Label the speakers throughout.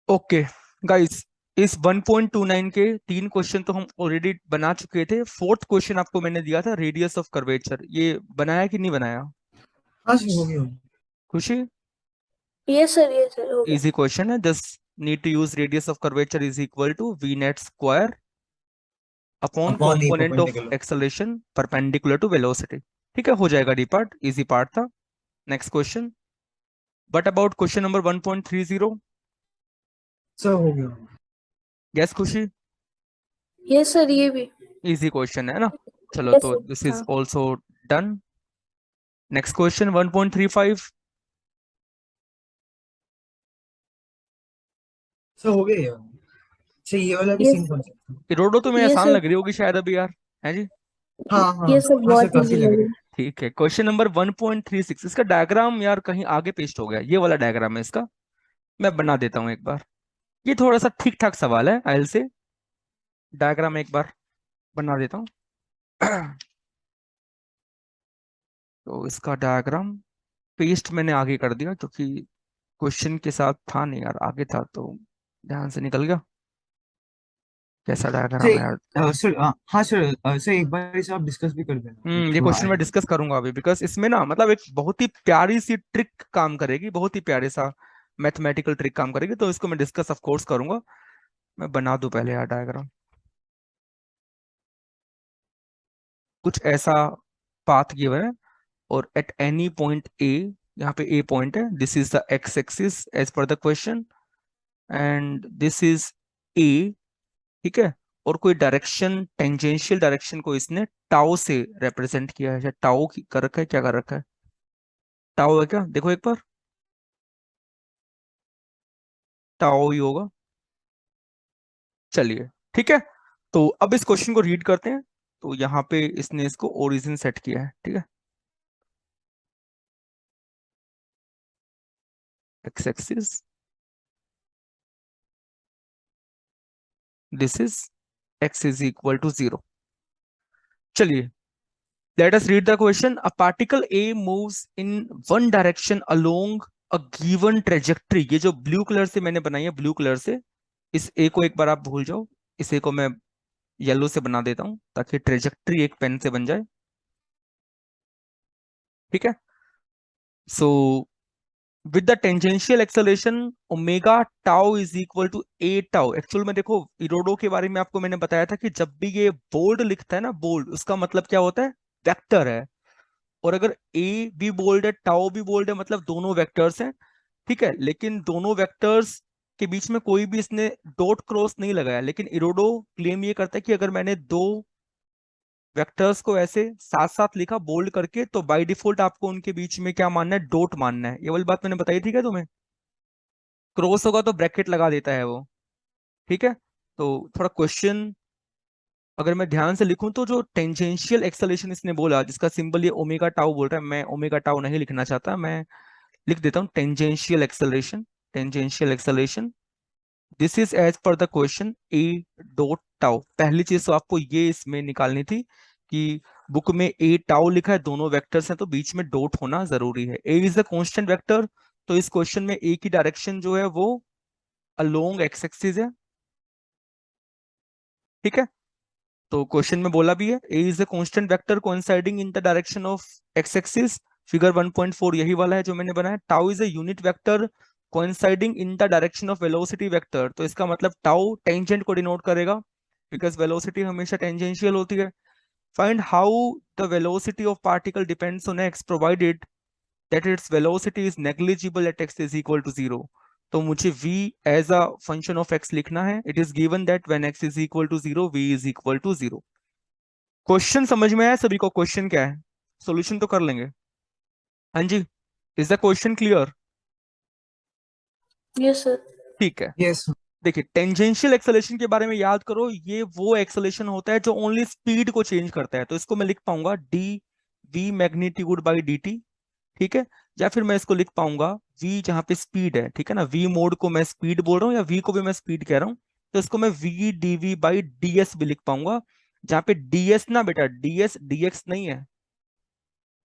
Speaker 1: Okay guys, इस 1.29 के 3 question तो हम ऑलरेडी बना चुके थे। फोर्थ क्वेश्चन आपको मैंने दिया था, रेडियस ऑफ कर्वेचर, ये बनाया कि नहीं बनाया?
Speaker 2: हाँ सर, हो गया हो गया।
Speaker 1: खुशी?
Speaker 3: ये सर हो गया।
Speaker 1: इजी क्वेश्चन है, just need to use radius of curvature is equal to v net square upon
Speaker 2: upon a
Speaker 1: component of
Speaker 2: perpendicular.
Speaker 1: Acceleration perpendicular to velocity. ठीक है, हो जाएगा डी पार्ट, इजी पार्ट था। Next question, but about question number 1.30।
Speaker 2: Sir हो गया हो गया।
Speaker 1: Gas खुशी?
Speaker 3: ये सर ये भी।
Speaker 1: इजी क्वेश्चन है ना? चलो,
Speaker 3: ये
Speaker 1: तो
Speaker 3: सर।
Speaker 1: दिस इज
Speaker 3: हाँ।
Speaker 1: Also done. Next question 1.35।
Speaker 2: Sir हो गया यार। सर ये वाला भी
Speaker 3: ये
Speaker 2: सेम
Speaker 3: सर।
Speaker 2: कॉन्सेप्ट।
Speaker 1: रोडो तो मैं
Speaker 3: ये
Speaker 1: आसान
Speaker 3: सर।
Speaker 1: लग रही होगी शायद अभी यार, है जी?
Speaker 2: हाँ हाँ
Speaker 3: ये सर
Speaker 2: हाँ सर,
Speaker 3: बहुत
Speaker 2: काफी
Speaker 3: इजी
Speaker 2: लग रही
Speaker 3: लगी।
Speaker 2: है।
Speaker 1: ठीक है, क्वेश्चन नंबर 1.36, इसका डायग्राम यार कहीं आगे पेस्ट हो गया, ये वाला डायग्राम है इसका। मैं बना देता हूँ एक बार। ये थोड़ा सा ठीक ठाक सवाल है, आयल से। डायग्राम एक बार बना देता हूँ। तो इसका डायग्राम पेस्ट मैंने आगे कर दिया, क्योंकि क्वेश्चन के साथ था नहीं यार, आगे था तो ध्यान से निकल गया। कैसा डायग्राम है यार?
Speaker 2: सर सर हाँ सर, सर एक बार इसे आप डिस्कस भी कर देना,
Speaker 1: ये
Speaker 2: थोड़ा
Speaker 1: क्वेश्चन मैं
Speaker 2: आइडिया।
Speaker 1: डिस्कस करूंगा अभी, बिकॉज इसमें ना मतलब एक बहुत ही प्यारी सी ट्रिक काम करेगी, बहुत ही प्यारे सा मैथमेटिकल ट्रिक काम करेगी, तो इसको मैं डिस्कस ऑफ कोर्स करूंगा। मैं बना दूं पहले यार डायग्राम। कुछ ऐसा पाथ गिवन है, और एट एनी पॉइंट ए, यहाँ पे ए पॉइंट है, this is the X axis as per the question, and this is A. ठीक है, और कोई डायरेक्शन, टेंजेंशियल डायरेक्शन को इसने टाउ से रिप्रेजेंट किया है, शायद टाउ कर रखा है, क्या कर रखा है? टाउ है क्या? देखो एक बार, टाउ ही होगा। चलिए, ठीक है। तो अब इस क्वेश्चन को रीड करते हैं। तो यहाँ पे इसने इसको ओरिजिन सेट किया है, ठीक है। X axis, this is X is equal to 0। चलिए, let us read the question. A particle A moves in one direction along a given trajectory. ये जो ब्लू कलर से मैंने बनाई है, ब्लू कलर से, इस ए को एक बार आप भूल जाओ। इस ए को मैं येलो से बना देता हूं, ताकि ट्रेजेक्ट्री एक पेन से बन जाए। ठीक है, so with the tangential acceleration omega tau is equal to a tau. Actual में देखो, इरोडो के बारे में आपको मैंने बताया था कि जब भी ये बोल्ड लिखता है ना, बोल्ड, उसका मतलब क्या होता है? वेक्टर है। और अगर ए भी बोल्ड है, टाउ भी बोल्ड है, मतलब दोनों वेक्टर्स हैं। ठीक है, लेकिन दोनों वेक्टर्स के बीच में कोई भी इसने डॉट क्रॉस नहीं लगाया। लेकिन इरोडो क्लेम ये करता है कि अगर मैंने दो वेक्टर्स को ऐसे साथ साथ लिखा बोल्ड करके, तो बाय डिफॉल्ट आपको उनके बीच में क्या मानना है? डॉट मानना है। ये वाली बात मैंने बताई थी क्या तुम्हें? क्रॉस होगा तो ब्रैकेट लगा देता है वो। ठीक है, तो थोड़ा क्वेश्चन अगर मैं ध्यान से लिखूं, तो जो टेंजेंशियल एक्सेलरेशन इसने बोला, जिसका सिंबल ये ओमेगा टाउ बोल रहा है, मैं ओमेगा टाउ नहीं लिखना चाहता, मैं लिख देता हूँ tangential acceleration. Tangential acceleration, this is as per the question a dot tau. पहली चीज तो आपको ये इसमें निकालनी थी कि बुक में ए टाउ लिखा है, दोनों वेक्टर्स हैं, तो बीच में डॉट होना जरूरी है। A is the constant vector, तो इस क्वेश्चन में ए की डायरेक्शन जो है वो अलोंग एक्स एक्सिस है। ठीक है, तो क्वेश्चन में बोला भी है A is the constant vector coinciding in the direction of x axis. Figure 1.4 यही वाला है जो मैंने बनाया। Tau is a unit vector coinciding in the direction of velocity vector, तो इसका मतलब टाउ टेंजेंट को डिनोट करेगा, बिकॉज वेलोसिटी हमेशा टेंजेंशियल होती है। Find how the velocity of particle depends on x provided that its velocity is negligible at x is equal to 0। तो मुझे v as a function of x लिखना है। It is given that when x is equal to 0 v is equal to 0। Question समझ में आया सभी को? Question क्या है? सॉल्यूशन तो कर लेंगे। हाँ जी, इज द क्वेश्चन क्लियर?
Speaker 3: ये सर।
Speaker 1: ठीक है,
Speaker 2: यस।
Speaker 1: देखिए, टेंजेंशियल एक्सेलरेशन के बारे में याद करो। ये वो एक्सेलरेशन होता है जो ओनली स्पीड को चेंज करता है, तो इसको मैं लिख पाऊंगा d v magnitude by D t. ठीक है, या फिर मैं इसको लिख पाऊंगा v, जहां पे स्पीड है, ठीक है ना, v मोड को मैं स्पीड बोल रहा हूँ, या v को भी मैं स्पीड कह रहा हूँ, तो इसको मैं v dv बाई ds भी लिख पाऊंगा। जहां पे ds ना बेटा, ds dx नहीं है।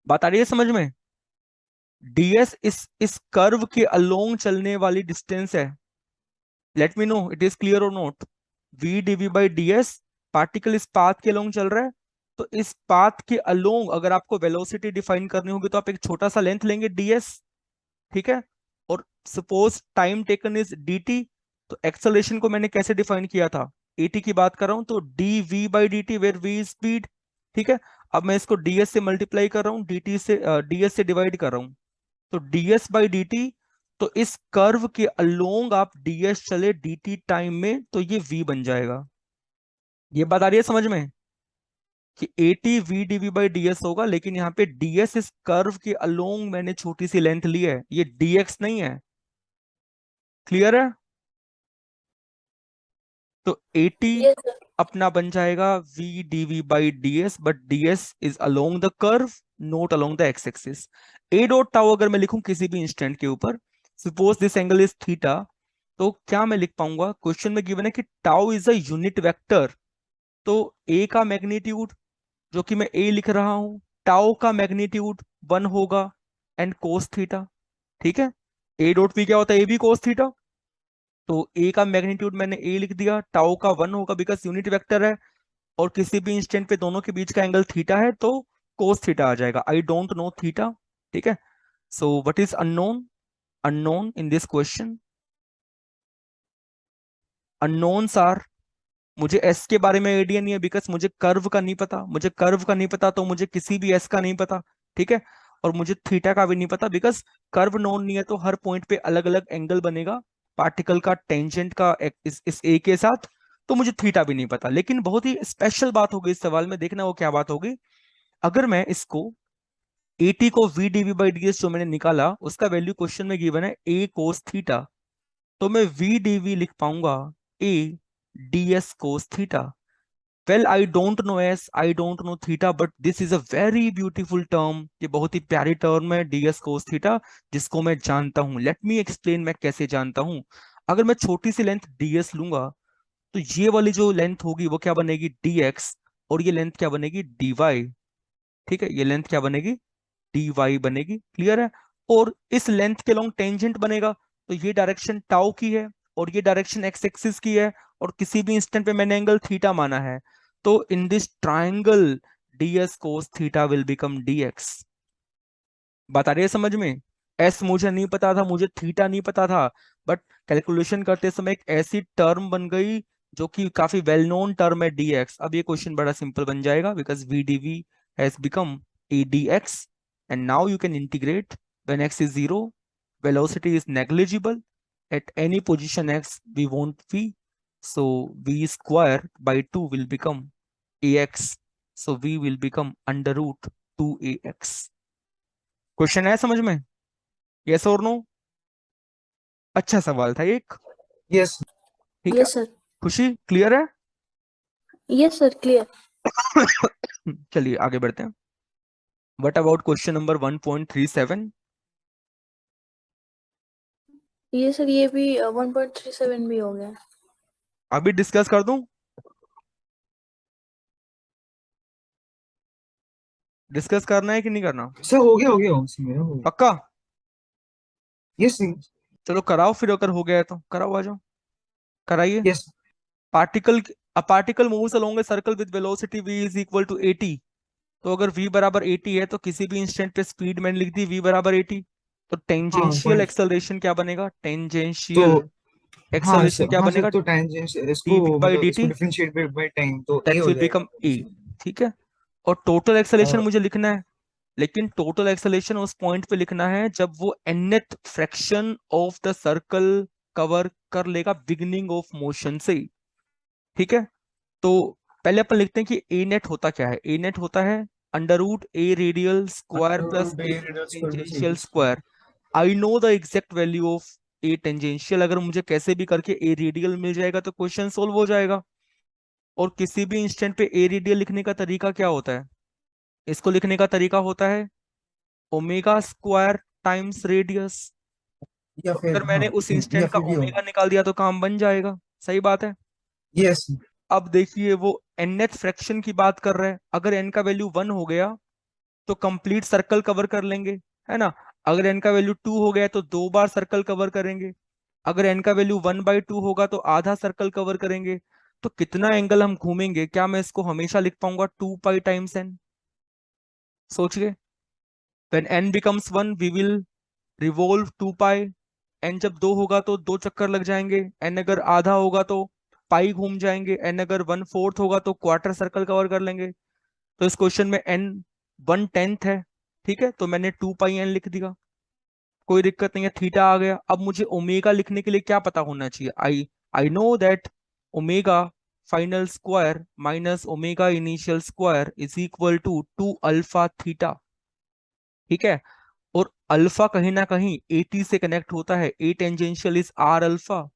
Speaker 1: बात आ रही है समझ में? ds इस कर्व के अलोंग चलने वाली डिस्टेंस है। Let me know it is clear और not. v dv by ds, particle इस पाथ के अलोंग चल रहा है, तो इस पाथ के अलोंग अगर आपको वेलोसिटी डिफाइन करनी होगी तो आप एक छोटा सा लेंथ लेंगे ds, ठीक है। और suppose time taken is dt, तो एक्सेलरेशन को मैंने कैसे डिफाइन किया था, at की बात कर रहा हूं तो dv by dt, where v is speed, ठीक है। अब मैं इसको ds से मल्टीप्लाई कर रहा हूँ, dt से ds से डिवाइड कर रहा हूँ, तो ds बाई dt, तो इस कर्व के अलोंग आप ds चले dt टाइम में, तो ये v बन जाएगा। ये बात आ रही है समझ में कि at v dv by ds होगा, लेकिन यहाँ पे ds इस कर्व के अलोंग मैंने छोटी सी लेंथ ली है, ये dx नहीं है। क्लियर है? तो at
Speaker 3: यस सर।
Speaker 1: अपना बन जाएगा v dv by ds, but ds is along the curve, note along the X axis. a dot tau अगर मैं लिखूं किसी भी इंस्टेंट के ऊपर, suppose this angle is theta, तो क्या मैं लिख पाऊंगा, क्वेश्चन में गिवन है कि tau is a unit vector, तो a का मैग्नीट्यूड जो कि मैं a लिख रहा हूं, टाउ का मैग्नीट्यूड 1 होगा एंड कोस थीटा, ठीक है। a डॉट p क्या होता है, a भी कोस थीटा, तो a का मैग्नीट्यूड मैंने a लिख दिया, टाउ का 1 होगा बिकॉज यूनिट वेक्टर है, और किसी भी इंस्टेंट पे दोनों के बीच का एंगल थीटा है, तो कोस थीटा आ जाएगा। आई डोंट नो थीटा, ठीक है। So what is unknown? Unknown in this question, unknowns are, मुझे एस के बारे में आइडिया नहीं है बिकॉज मुझे कर्व का नहीं पता, मुझे कर्व का नहीं पता तो मुझे किसी भी एस का नहीं पता, ठीक है। और मुझे थीटा का भी नहीं पता बिकॉज कर्व नोन नहीं है, तो हर पॉइंट पे अलग अलग एंगल बनेगा पार्टिकल का टेंजेंट का इस ए के साथ, तो मुझे थीटा भी नहीं पता। लेकिन बहुत ही स्पेशल बात होगी इस सवाल में, देखना वो क्या बात होगी। अगर मैं इसको at को v dv बाई ds जो मैंने निकाला उसका वैल्यू क्वेश्चन में गिवन है a cos थीटा, तो मैं v dv लिख पाऊंगा a ds cos theta. Well I don't know s, I don't know theta, but this is a very beautiful term, ये बहुत ही प्यारी टर्म है ds cos थीटा, जिसको मैं जानता हूं। लेट मी एक्सप्लेन मैं कैसे जानता हूं। अगर मैं छोटी सी लेंथ ds लूंगा, तो ये वाली जो लेंथ होगी वो क्या बनेगी dx, और ये लेंथ क्या बनेगी dy, ठीक है। ये लेंथ क्या बनेगी dy बनेगी, क्लियर है। और इस लेंथ के लॉन्ग टेंजेंट बनेगा, तो ये डायरेक्शन टाउ की है और ये डायरेक्शन एक्स एक्सिस की है, और किसी भी इंस्टेंट पे मैंने एंगल थीटा माना है, तो in this triangle ds cos theta will become dx। बता रही है समझ में? एस मुझे नहीं पता था, मुझे थीटा नहीं पता था, बट कैलकुलेशन करते समय एक ऐसी टर्म बन गई जो कि काफी वेल नोन टर्म है dx। अब ये क्वेश्चन बड़ा सिंपल बन जाएगा because v dv has become a dx, and now you can integrate when x is 0, velocity is negligible, at any position x we want v, so v square by 2 will become ax, so v will become under root 2ax। Question है समझ में? Yes और no? अच्छा सवाल था एक,
Speaker 2: yes.
Speaker 1: ठीक है।
Speaker 3: Yes sir.
Speaker 1: खुशी क्लियर है?
Speaker 3: Yes sir clear.
Speaker 1: चलिए आगे बढ़ते हैं। What about question number 1.37?
Speaker 3: ये सर ये भी 1.37 भी हो गया।
Speaker 1: अभी डिस्कस कर दूं? डिस्कस करना है कि नहीं करना?
Speaker 2: सर हो गया मेरा हो गया।
Speaker 1: पक्का?
Speaker 2: यस
Speaker 1: चलो कराओ फिर, अगर हो गया है तो कराओ, आ जाओ कराइए।
Speaker 2: Yes.
Speaker 1: Particle, a particle moves along a circle with velocity v is equal to 80, तो अगर v बराबर 80 है तो किसी भी इंस्टेंट पे स्पीड मैंने लिख दी v बराबर 80, तो
Speaker 2: हाँ
Speaker 1: टेंजेंशियल
Speaker 2: पॉइंट।
Speaker 1: एक्सेलरेशन क्या बनेगा,
Speaker 2: तो
Speaker 1: टेंजेंशियल
Speaker 2: हाँ
Speaker 1: एक्सेलरेशन
Speaker 2: सर,
Speaker 1: क्या
Speaker 2: हाँ सर,
Speaker 1: बनेगा,
Speaker 2: तो टेंजेंट इसको
Speaker 1: dv बाई
Speaker 2: मतलब इसको
Speaker 1: dt,
Speaker 2: डिफरेंशिएट बाय टाइम तो ए
Speaker 1: दैट
Speaker 2: हो
Speaker 1: विल
Speaker 2: जाएगा
Speaker 1: बिकम
Speaker 2: मतलब
Speaker 1: a,
Speaker 2: इसमें।
Speaker 1: ठीक है। और टोटल एक्सेलरेशन
Speaker 2: और
Speaker 1: मुझे लिखना है, लेकिन टोटल एक्सेलरेशन उस पॉइंट पे लिखना है जब वो nth fraction of the circle cover कर लेगा बिगिनिंग ऑफ मोशन से, ठीक है। तो पहले अपन लिखते हैं कि ए नेट होता क्या है। ए नेट होता है under root a radial square plus a tangential square. I know the exact value of a tangential, अगर मुझे कैसे भी करके ए रेडियल मिल जाएगा तो क्वेश्चन सोल्व हो जाएगा। और किसी भी इंस्टेंट पे ए रेडियल लिखने का तरीका क्या होता है, इसको लिखने का तरीका होता है ओमेगा स्क्वायर टाइम्स रेडियस।
Speaker 2: या
Speaker 1: तो
Speaker 2: फिर
Speaker 1: अगर मैंने
Speaker 2: हाँ,
Speaker 1: उस
Speaker 2: या
Speaker 1: इंस्टेंट का
Speaker 2: फिर भी होगा।
Speaker 1: ओमेगा निकाल दिया तो काम बन जाएगा, सही बात है।
Speaker 2: यस।
Speaker 1: अब देखिए वो nth फ्रैक्शन की बात कर रहे हैं, अगर n का वैल्यू 1 हो गया तो कंप्लीट सर्कल कवर कर लेंगे, है ना। अगर n का वैल्यू 2 हो गया तो 2 बार सर्कल कवर करेंगे। अगर n का वैल्यू 1/2 होगा तो आधा सर्कल कवर करेंगे, तो कितना एंगल हम घूमेंगे? क्या मैं इसको हमेशा लिख पाऊंगा 2 पाई टाइम्स n? सोचिए, when n becomes 1 we will revolve 2 pi. n जब 2 होगा तो 2 चक्कर लग जाएंगे, n अगर आधा होगा तो पाई घूम जाएंगे, n अगर 1/4 होगा तो क्वार्टर सर्कल कवर कर लेंगे। तो इस क्वेश्चन में n 1/10 है, ठीक है, तो मैंने 2 पाई n लिख दिया, कोई दिक्कत नहीं है, थीटा आ गया। अब मुझे ओमेगा लिखने के लिए क्या पता होना चाहिए? I I know that omega final square minus omega initial square is equal to 2 alpha theta, ठीक है। और अल्फा कहीं ना कहीं 80 से कनेक्ट होता है, a tangential is r alpha,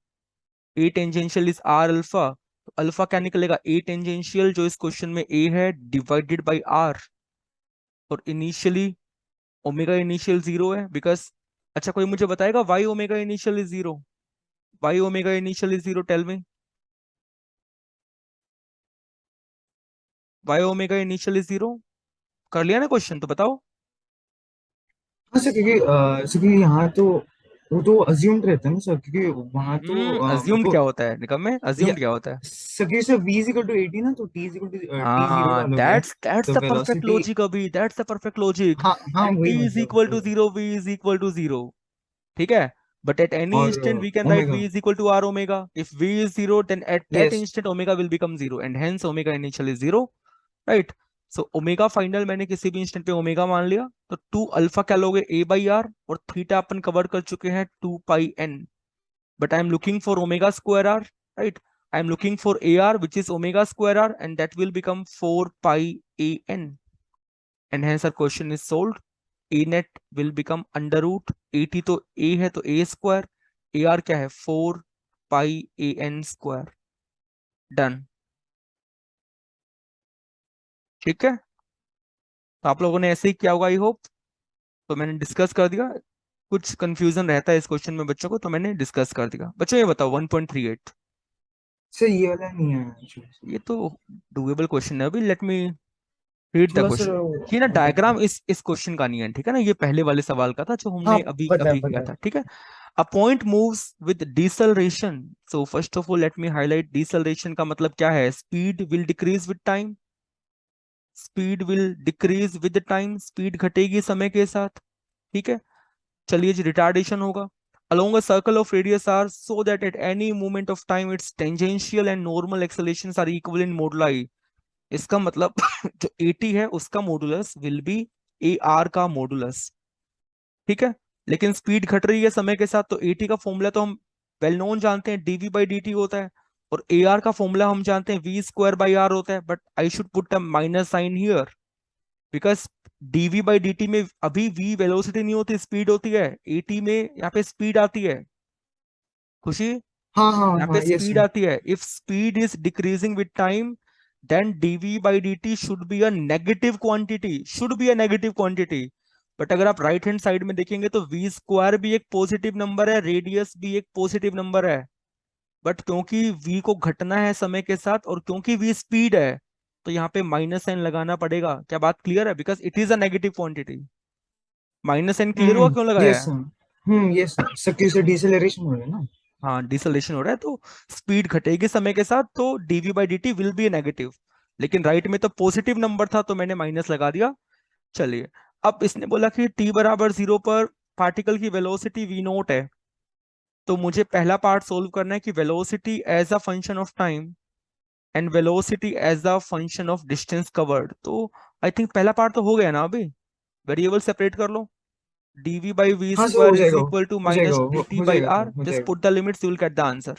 Speaker 1: a tangential is r alpha, तो अल्फा क्या निकलेगा? ए टेंजेंशियल जो इस क्वेश्चन में ए है डिवाइडेड बाई आर, और इनिशियली ओमेगा इनिशियल 0 है बिकॉज, अच्छा कोई मुझे बताएगा why omega initial is 0? Why omega initial is 0, tell me, why omega initial is 0? कर लिया ना क्वेश्चन, तो बताओ।
Speaker 2: हाँ सर, क्योंकि सर क्योंकि यहाँ तो वो तो अज्यूम्ड रहता है ना सर, क्योंकि वहाँ तो मेरे
Speaker 1: अज्यूम्ड
Speaker 2: को
Speaker 1: क्या होता है निकम में?
Speaker 2: या
Speaker 1: अज्यूम्ड क्या होता है?
Speaker 2: सर क्योंकि sir v is equal to 80 ना, तो t is equal to t zero
Speaker 1: हाँ,
Speaker 2: डालोगे
Speaker 1: दैट्स
Speaker 2: तो
Speaker 1: द परफेक्ट
Speaker 2: वेलोसिटी।
Speaker 1: लॉजिक अभी, दैट्स द परफेक्ट लॉजिक।
Speaker 2: हाँ हाँ,
Speaker 1: एंड
Speaker 2: वही
Speaker 1: t इज
Speaker 2: मतलब
Speaker 1: इक्वल टू
Speaker 2: वही।
Speaker 1: 0, v इज इक्वल टू 0, ठीक है। बट एट एनी
Speaker 2: और
Speaker 1: instant we can write v
Speaker 2: omega.
Speaker 1: is equal to r omega. If v is 0, then at that
Speaker 2: yes.
Speaker 1: instant omega will become 0, and hence omega initial is 0, right. So omega final मैंने किसी भी instant पे omega मान लिया, तो 2 alpha क्या लोगे? a by r, और थीटा अपन कवर कर चुके हैं 2 पाई n, but I am looking for omega square r, right? I am looking for ar, which is omega square r, and that will become 4 pi an, and hence our question is solved. A net will become under root 80, तो a है तो a square, ar क्या है? 4 पाई an square. Done, ठीक है। तो आप लोगों ने ऐसे ही किया होगा आई होप, तो मैंने डिस्कस कर दिया। कुछ कंफ्यूजन रहता है इस क्वेश्चन में बच्चों को, तो मैंने डिस्कस कर दिया। बच्चों ये बताओ 1.38,
Speaker 2: सर ये वाला नहीं है actually।
Speaker 1: ये तो डूएबल क्वेश्चन है। अभी लेट मी रीड द
Speaker 2: थोड़ा सा
Speaker 1: क्वेश्चन। ये ना
Speaker 2: देखो।
Speaker 1: डायग्राम इस क्वेश्चन का नहीं है, ठीक है ना, ये पहले वाले सवाल का था जो
Speaker 2: हाँ
Speaker 1: हमने अभी
Speaker 2: पता है
Speaker 1: अभी किया
Speaker 2: पता है।
Speaker 1: था, ठीक है। A point moves with deceleration, so first of all let me highlight, deceleration का मतलब क्या है? Speed will decrease with time, speed will decrease with time, speed घटेगी समय के साथ, ठीक है। चलिए जी, रिटार्डेशन होगा along a circle of radius r so that at any moment of time its tangential and normal accelerations are equal in moduli। इसका मतलब जो 80 है उसका modulus will be A R का मॉडुलस, ठीक है। लेकिन स्पीड घट रही है समय के साथ, तो 80 का फॉर्मूला तो हम वेल नोन जानते हैं, डीवी बाई डी टी होता है, और ए आर का फॉर्मूला हम जानते हैं वी स्क्वायर बाई आर होता है। But I should put a minus sign here, because d by D d t अभी वी वेलोसिटी नहीं होती, स्पीड होती है, 80 में यहाँ पे स्पीड आती है, खुशी,
Speaker 2: हाँ हाँ
Speaker 1: यहाँ पे
Speaker 2: हाँ, यस
Speaker 1: स्पीड
Speaker 2: सर।
Speaker 1: आती है। If speed is decreasing with time, then dv by dt should be a negative quantity, should be a negative quantity. But अगर आप राइट हैंड साइड में देखेंगे तो वी स्क्वायर भी एक पॉजिटिव नंबर है, रेडियस भी एक पॉजिटिव नंबर है, बट क्योंकि v को घटना है समय के साथ और क्योंकि v स्पीड है, तो यहाँ पे माइनस साइन लगाना पड़ेगा। क्या बात क्लियर है? Because it is a negative quantity. Minus sign clear हुआ क्यों लगाया
Speaker 2: यस
Speaker 1: है?
Speaker 2: सर। यस सर, सर क्योंकि डिसेलरेशन हो रहा है ना।
Speaker 1: हाँ, डिसलेशन हो रहा है, तो स्पीड घटेगी समय के साथ, तो dv by D t will be negative. लेकिन राइट में तो पॉजिटिव नंबर था, तो मैंने माइनस लगा दिया। चलिए, अब इसने बोला कि t बराबर 0 पर पार्टिकल की वेलोसिटी v नोट है, तो मुझे पहला पार्ट सोल्व करना है कि velocity as a function of time and velocity as a function of distance covered. तो आई थिंक पहला पार्ट तो हो गया ना अभी, वेरिएबल सेपरेट कर लो, dv by v
Speaker 2: हाँ सर,
Speaker 1: square
Speaker 2: हो
Speaker 1: is
Speaker 2: जाएगा
Speaker 1: equal to
Speaker 2: हो जाएगा
Speaker 1: minus dt
Speaker 2: हो
Speaker 1: by
Speaker 2: जाएगा
Speaker 1: r,
Speaker 2: सर, हो
Speaker 1: just
Speaker 2: जाएगा।
Speaker 1: put the limits, you will get the answer।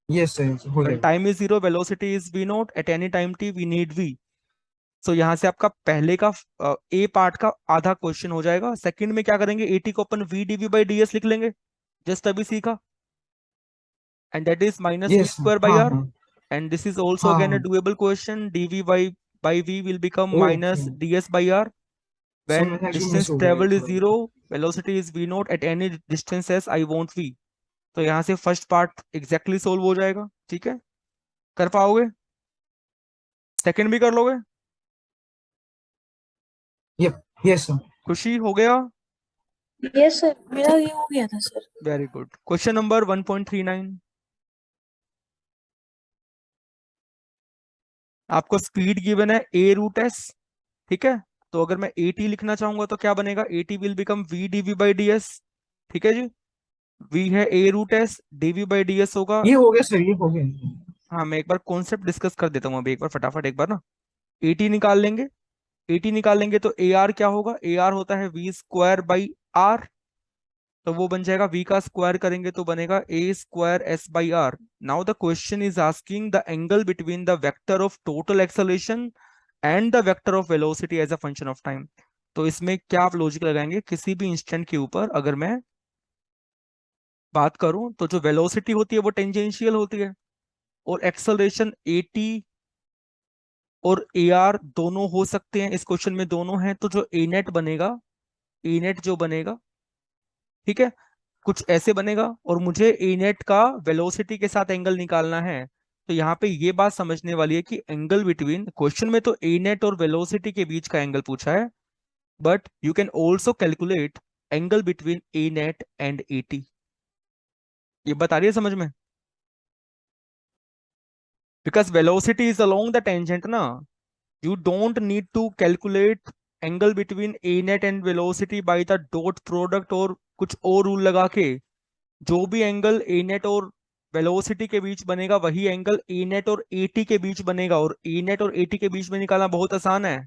Speaker 2: Yes sir, हो
Speaker 1: When
Speaker 2: जाएगा।
Speaker 1: time is 0, velocity is v naught, at any time t we need v। सो यहाँ से आपका पहले का ए पार्ट का आधा क्वेश्चन हो जाएगा। सेकंड में क्या करेंगे, 80 को अपन v dv by d s लिख लेंगे, जस्ट अभी सीखा, and that is minus v
Speaker 2: yes sir,
Speaker 1: square by
Speaker 2: हाँ
Speaker 1: आर।
Speaker 2: हाँ
Speaker 1: एंड दिस इज ऑल्सो
Speaker 2: हाँ
Speaker 1: अगेन अ
Speaker 2: हाँ।
Speaker 1: Doable question, dv by v will become
Speaker 2: okay.
Speaker 1: Minus d s by r.
Speaker 2: Sir
Speaker 1: when
Speaker 2: मैं actually miss
Speaker 1: distance
Speaker 2: हो गया ये
Speaker 1: traveled is
Speaker 2: थोड़ा।
Speaker 1: 0, velocity is v naught at any distance as I want v। तो यहाँ से first part exactly solve हो जाएगा, ठीक है, कर पाओगे? सेकंड भी कर लोगे?
Speaker 2: यप। Yes sir.
Speaker 1: खुशी हो गया?
Speaker 3: यस सर, मेरा ये हो गया था sir.
Speaker 1: Very good. Question number 1.39, आपको स्पीड गिवन है a रूट s, ठीक है। तो अगर मैं at लिखना चाहूंगा तो क्या बनेगा, at will become v dv by ds, ठीक है जी। v है a root s, dv by ds होगा।
Speaker 2: ये हो गया सर, ये हो गया।
Speaker 1: हाँ मैं एक बार कॉन्सेप्ट डिस्कस कर देता हूँ अभी, एक बार फटाफट एक बार ना। at निकाल लेंगे, at निकालेंगे तो ar क्या होगा, ar होता है v स्क्वायर बाई r, तो वो बन जाएगा v का स्क्वायर करेंगे तो बनेगा a square s by r। Now the question is asking the angle between the vector of total acceleration and the vector of velocity as a function of time. तो इसमें क्या आप लॉजिक लगाएंगे, किसी भी इंस्टेंट के ऊपर अगर मैं बात करूं तो जो वेलोसिटी होती है वो टेंजेंशियल होती है, और एक्सेलरेशन at और ar दोनों हो सकते हैं, इस क्वेश्चन में दोनों हैं, तो जो a नेट बनेगा, a नेट जो बनेगा, ठीक है, कुछ ऐसे बनेगा। और मुझे ए नेट का वेलोसिटी के साथ एंगल निकालना है, तो यहाँ पे ये बात समझने वाली है कि एंगल बिटवीन, क्वेश्चन में तो ए नेट और वेलोसिटी के बीच का एंगल पूछा है, but you can also calculate angle between a net and a t. ये बता रही है समझ में, because velocity is along the tangent ना, you don't need to calculate angle between a net and velocity by the dot product और कुछ और रूल लगा के। जो भी एंगल ए नेट और वेलोसिटी के बीच बनेगा वही एंगल ए नेट और ए टी के बीच बनेगा, और ए नेट और ए टी के बीच में निकालना बहुत आसान है।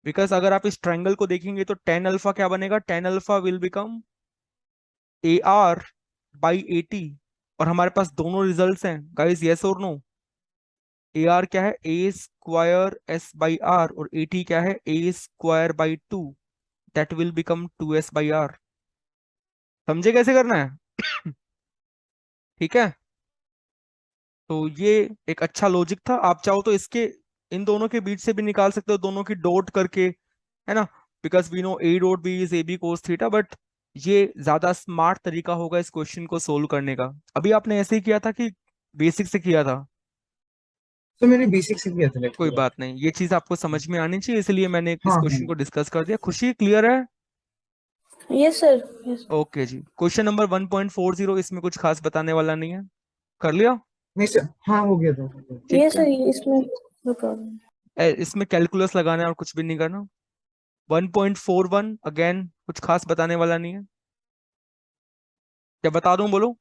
Speaker 1: बिकॉज अगर आप इस ट्रायंगल को देखेंगे तो टेन अल्फा क्या बनेगा, tan alpha will become a r by a t, और हमारे पास दोनों रिजल्ट्स हैं गाइस, यस और नो। ए आर क्या है, a square s by r, और ए टी क्या है, a square by two, that will become two s by r. समझे कैसे करना है? ठीक है, तो ये एक अच्छा लॉजिक था। आप चाहो तो इसके, इन दोनों के बीच से भी निकाल सकते हो, दोनों की डॉट करके, है ना, because we know a dot b is a b cos theta, but ये ज्यादा स्मार्ट तरीका होगा इस क्वेश्चन को सोल्व करने का। अभी आपने ऐसे ही किया था कि बेसिक से किया था?
Speaker 2: तो मैंने बेसिक से किया था
Speaker 1: कोई
Speaker 2: लेक्चर।
Speaker 1: बात नहीं, ये चीज आपको समझ में आनी चाहिए, इसलिए मैंने इस
Speaker 2: हाँ हाँ।
Speaker 1: क्वेश्चन को डिस्कस कर दिया। खुशी क्लियर है?
Speaker 3: Yes sir, yes.
Speaker 1: ओके जी। क्वेश्चन नंबर 1.40, इसमें कुछ खास बताने वाला नहीं है, कर लिया?
Speaker 2: नहीं सर, हाँ हो गया था, हो गया था।
Speaker 1: ठीक
Speaker 3: यस
Speaker 1: है,
Speaker 3: सर, इसमें नो प्रॉब्लम।
Speaker 1: इसमें कैलकुलस लगाना है और कुछ भी नहीं करना। 1.41 अगेन कुछ खास बताने वाला नहीं है, क्या बता दूं, बोलो?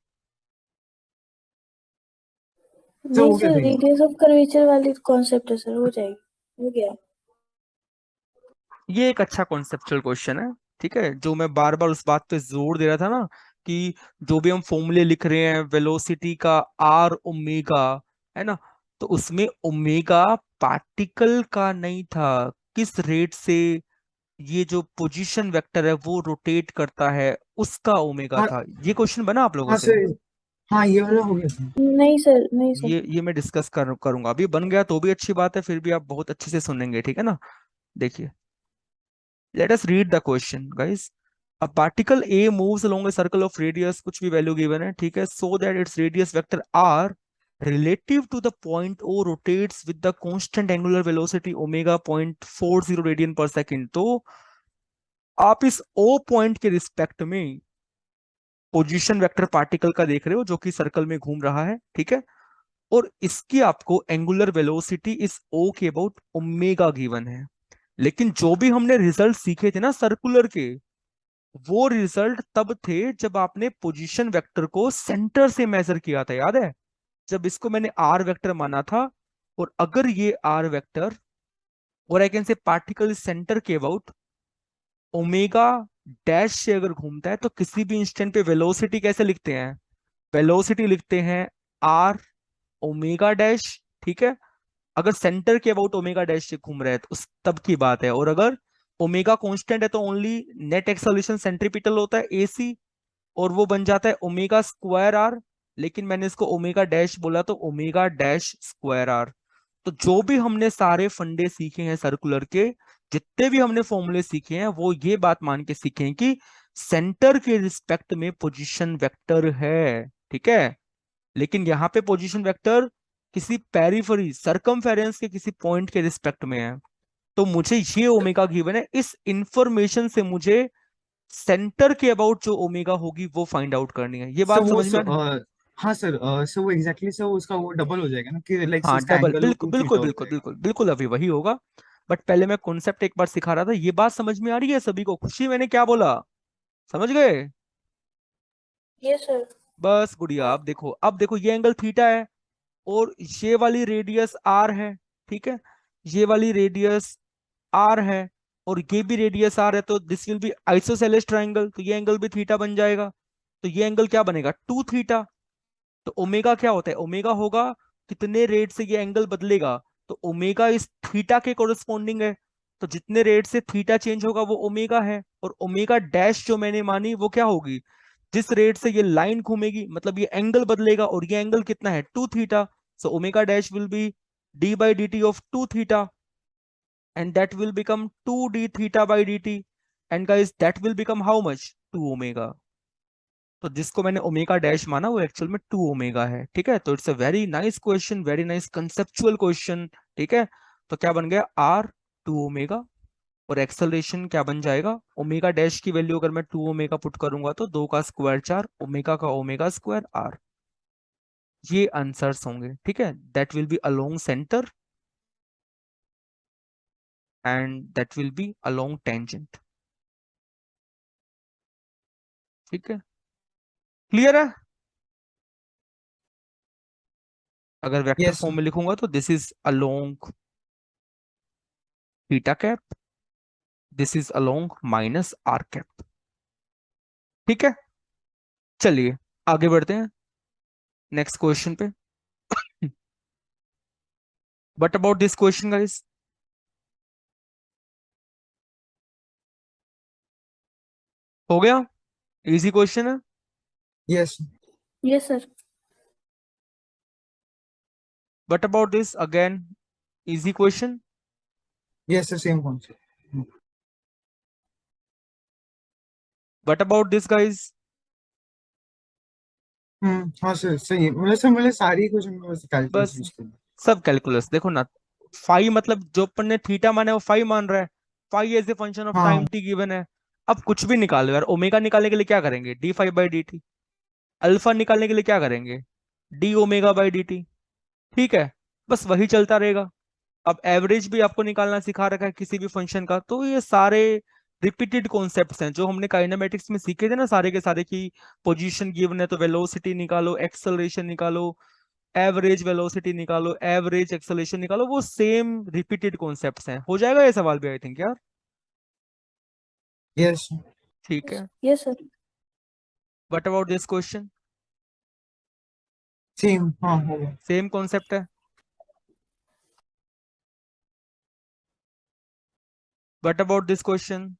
Speaker 2: सर
Speaker 3: नहीं
Speaker 2: हो गया
Speaker 3: सर,
Speaker 2: था ये।
Speaker 3: रेडियस ऑफ कर्वेचर वाली कॉन्सेप्ट है सर, हो जाएगी, हो गया।
Speaker 1: ये एक अच्छा कॉन्सेप्चुअल क्वेश्चन है, ठीक है, जो मैं बार बार उस बात पे जोर दे रहा था ना, कि जो भी हम फॉर्मूले लिख रहे हैं वेलोसिटी का, आर ओमेगा, है ना, तो उसमें ओमेगा पार्टिकल का नहीं था, किस रेट से ये जो पोजीशन वेक्टर है वो रोटेट करता है उसका ओमेगा
Speaker 2: हाँ
Speaker 1: था। ये क्वेश्चन बना आप लोगों
Speaker 2: हाँ
Speaker 1: से?
Speaker 2: सर। हाँ ये वाला हो गया था।
Speaker 3: नहीं सर, नहीं सर।
Speaker 1: ये मैं डिस्कस करूंगा, अभी बन गया तो भी अच्छी बात है, फिर भी आप बहुत अच्छे से सुनेंगे, ठीक है ना। देखिए, let us read the question guys। a particle A moves along a circle of radius, कुछ भी वैल्यू गिवन है, ठीक है, so that its radius vector r relative to the point O rotates with the constant angular velocity omega 0.40 radian पर second. तो आप इस O point के रिस्पेक्ट में पोजीशन वेक्टर पार्टिकल का देख रहे हो जो कि सर्कल में घूम रहा है, ठीक है, और इसकी आपको एंगुलर वेलोसिटी इस O के अबाउट ओमेगा गिवन है। लेकिन जो भी हमने रिजल्ट सीखे थे ना सर्कुलर के, वो रिजल्ट तब थे जब आपने पोजीशन वेक्टर को सेंटर से मेजर किया था, याद है, जब इसको मैंने आर वेक्टर माना था। और अगर ये आर वेक्टर, और I can say particle centre के अबाउट ओमेगा डैश से अगर घूमता है, तो किसी भी इंस्टेंट पे वेलोसिटी कैसे लिखते हैं, वेलोसिटी लिखते हैं आर ओमेगा डैश, ठीक है। अगर सेंटर के अबाउट ओमेगा डैश से घूम रहे हैं तो उस तब की बात है, और अगर ओमेगा कांस्टेंट है तो ओनली नेट एक्सेलरेशन सेंट्रीपिटल होता है एसी, और वो बन जाता है ओमेगा स्क्वायर आर। लेकिन मैंने इसको ओमेगा डैश बोला तो ओमेगा डैश स्क्वायर आर। तो जो भी हमने सारे फंडे सीखे हैं सर्कुलर के, जितने भी हमने फॉर्मूले सीखे हैं, वो ये बात मान के सीखे हैं कि सेंटर के रिस्पेक्ट में पोजीशन वेक्टर है, ठीक है। लेकिन यहाँ पे पोजीशन वेक्टर किसी पेरिफेरी सरकमफेरेंस के किसी पॉइंट के रिस्पेक्ट में है। तो मुझे ये ओमेगा गिवन है, इस इंफॉर्मेशन से मुझे सेंटर के अबाउट जो ओमेगा होगी वो फाइंड आउट करनी है। ये
Speaker 2: सर
Speaker 1: बात
Speaker 2: वो
Speaker 1: समझ में आ रही?
Speaker 2: हाँ सर, सर वो एग्जैक्टली सर उसका वो डबल हो जाएगा ना, कि लाइक
Speaker 1: हाँ
Speaker 2: उसका
Speaker 1: डबल,
Speaker 2: एंगल वो
Speaker 1: बिल्कुल
Speaker 2: 2 थीटा
Speaker 1: बिल्कुल
Speaker 2: हो
Speaker 1: बिल्कुल
Speaker 2: जाएगा।
Speaker 1: बिल्कुल बिल्कुल अभी वही होगा। बट पहले मैं कॉन्सेप्ट एक बार सिखा रहा था, ये बात समझ में आ रही है सभी को? खुशी मैंने क्या बोला, समझ गए?
Speaker 3: Yes sir.
Speaker 1: बस गुड़िया, आप देखो, अब देखो ये एंगल थीटा है और ये वाली रेडियस आर है, ठीक है? ये वाली रेडियस आर है और ये भी रेडियस आर है, तो this will be isosceles triangle, तो ये एंगल भी थीटा बन जाएगा। तो ये एंगल क्या बनेगा? 2 थीटा। तो ओमेगा क्या होता है? ओमेगा होगा कितने रेट से ये एंगल बदलेगा, तो ओमेगा इस थीटा के कोरिस्पॉन्डिंग है। तो जितने रेट से थीटा चेंज होगा वो ओमेगा है, और ओमेगा डैश जो मैंने मानी वो क्या होगी? जिस रेट से ये लाइन घूमेगी, मतलब ये एंगल बदलेगा, और ये एंगल कितना है? 2 theta. So omega dash will be D by D T of 2 theta, and that will become 2d theta by dt, and guys that will become how much? 2 omega. तो जिसको मैंने ओमेगा डैश माना वो actual में 2 omega है, ठीक है? तो it's a very nice question, very nice conceptual question, ठीक है? तो क्या बन गया? आर 2 ओमेगा, और एक्सेलरेशन क्या बन जाएगा? ओमेगा डैश की वैल्यू अगर मैं 2 ओमेगा पुट करूंगा तो 2 का स्क्वायर 4, ओमेगा का ओमेगा स्क्वायर आर। ये आंसर्स होंगे, ठीक है? That will B along centre and that will B along tangent, ठीक है? क्लियर है? अगर वेक्टर
Speaker 2: यस
Speaker 1: फॉर्म में लिखूंगा तो this is along theta cap, this is along minus r cap, ठीक है? चलिए आगे बढ़ते हैं नेक्स्ट क्वेश्चन पे। But about this question guys, हो गया? इजी क्वेश्चन है।
Speaker 2: Yes
Speaker 3: yes sir.
Speaker 1: But about this again, easy question.
Speaker 2: Yes sir, same concept.
Speaker 1: But about this guys,
Speaker 2: हाँ सर सही है, मतलब सर मतलब सारी क्वेश्चन में बस कैलकुलस
Speaker 1: बस
Speaker 2: यूज करना।
Speaker 1: सब कैलकुलस। देखो ना, फाई मतलब जो अपन ने थीटा माना है वो फाई मान रहा है, phi as a function of
Speaker 2: हाँ
Speaker 1: टाइम टी गिवन है। अब कुछ भी निकालो यार, ओमेगा निकालने के लिए क्या करेंगे? D phi by D t. Alpha निकालने के लिए क्या करेंगे? D omega by D t, ठीक है? बस वही चलता रहेगा। अब एवरेज भी आपको निकालना सिखा रखा है किसी भी फंक्शन का, तो ये सारे रिपीटेड कॉन्सेप्ट्स हैं जो हमने काइनेमेटिक्स में सीखे थे ना, सारे के सारे की पोजीशन गिवन है तो वेलोसिटी निकालो, एक्सेलरेशन निकालो, एवरेज वेलोसिटी निकालो, एवरेज एक्सेलरेशन निकालो, वो सेम रिपीटेड कॉन्सेप्ट्स हैं। हो जाएगा ये सवाल भी आई थिंक यार,
Speaker 2: यस
Speaker 1: ठीक है?
Speaker 3: Yes sir.
Speaker 1: What about this question?
Speaker 2: Same, हाँ होगा।
Speaker 1: सेम कॉन्सेप्ट है। What about this question?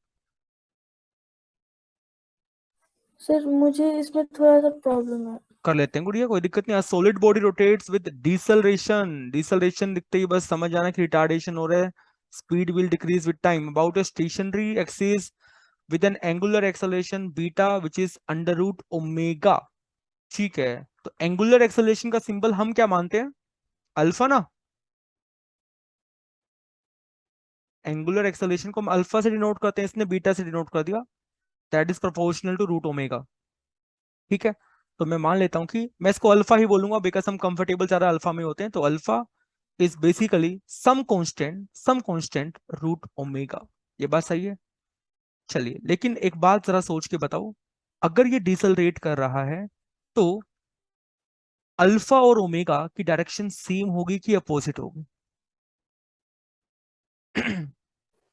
Speaker 3: Sir मुझे इसमें थोड़ा सा प्रॉब्लम है।
Speaker 1: कर लेते हैं गुड़िया, कोई दिक्कत नहीं। Solid body rotates with deceleration, deceleration दिखते ही बस समझ आना कि रिटार्डेशन हो रहा है। Speed will decrease with time about a stationary axis with an angular acceleration beta which is under root omega, ठीक है? तो एंगुलर एक्सेलरेशन का सिंबल हम क्या मानते हैं? अल्फा ना। एंगुलर एक्सेलरेशन को हम अल्फा से डिनोट करते हैं, इसने बीटा से डिनोट कर दिया। That is proportional to root omega, ठीक है? तो मैं मान लेता हूं कि मैं इसको अल्फा ही बोलूंगा बिकॉज हम कंफर्टेबल ज्यादा अल्फा में होते हैं। तो alpha is basically some constant root omega. ये बात सही है? चलिए, लेकिन एक बात जरा सोच के बताओ, अगर ये डिसलरेट कर रहा है तो अल्फा और ओमेगा की डायरेक्शन सेम होगी कि अपोजिट होगी?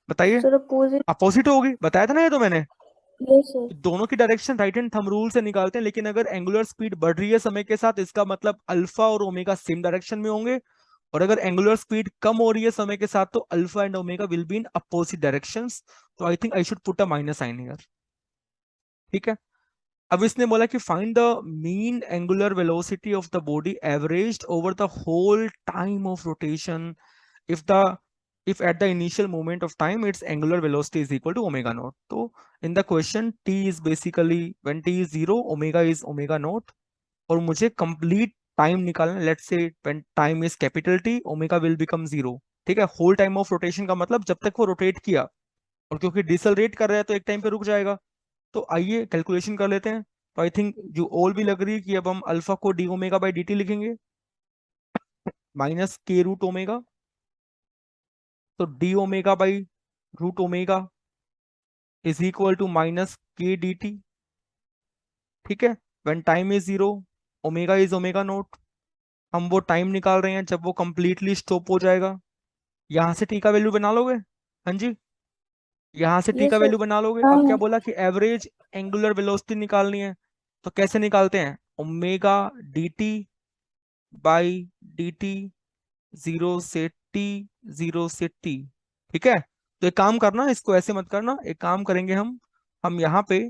Speaker 1: बताइए।
Speaker 3: Sir opposite.
Speaker 1: अपोजिट होगी, बताया था ना ये तो मैंने।
Speaker 3: Yes sir.
Speaker 1: दोनों की direction right hand thumb rule से निकालते हैं, लेकिन अगर एंगुलर स्पीड बढ़ रही है समय के साथ, इसका मतलब अल्फा और ओमेगा सेम डायरेक्शन में होंगे, और अगर एंगुलर स्पीड कम हो रही है समय के साथ तो alpha and omega will be in opposite directions. तो I think I should put a minus sign here, ठीक है? अब इसने बोला कि find the mean angular velocity of the body averaged over the whole time of rotation if the if at the initial moment of time its angular velocity is equal to omega naught. So in the question t is basically when t is 0 omega is omega naught, और मुझे complete time निकालना है। Let's say when time is capital T omega will become 0, ठीक है? Whole time of rotation का मतलब जब तक वो रोटेट किया, और क्योंकि डिसलरेट कर रहा है तो एक टाइम पे रुक जाएगा। तो आइए कैलकुलेशन कर लेते हैं। तो आई थिंक यू ऑल भी लग रही है कि अब हम अल्फा को d omega by D t लिखेंगे, माइनस के रूट ओमेगा। तो d omega by root omega is equal to minus k d t. ठीक है, when time is zero, omega is omega not. हम वो टाइम निकाल रहे हैं जब वो कंप्लीटली स्टॉप हो जाएगा। यहां से टी का वैल्यू बना लोगे? हाँ जी, यहां से टी का
Speaker 3: यस सर।
Speaker 1: वैल्यू बना लोगे।
Speaker 3: हाँ
Speaker 1: अब क्या
Speaker 3: हाँ।
Speaker 1: बोला कि एवरेज एंगुलर वेलोसिटी निकालनी है। तो कैसे निकालते हैं? Omega D T by D T, zero से टी, जीरो से टी। ठीक है, तो एक काम करना, इसको ऐसे मत करना, एक काम करेंगे हम यहाँ पे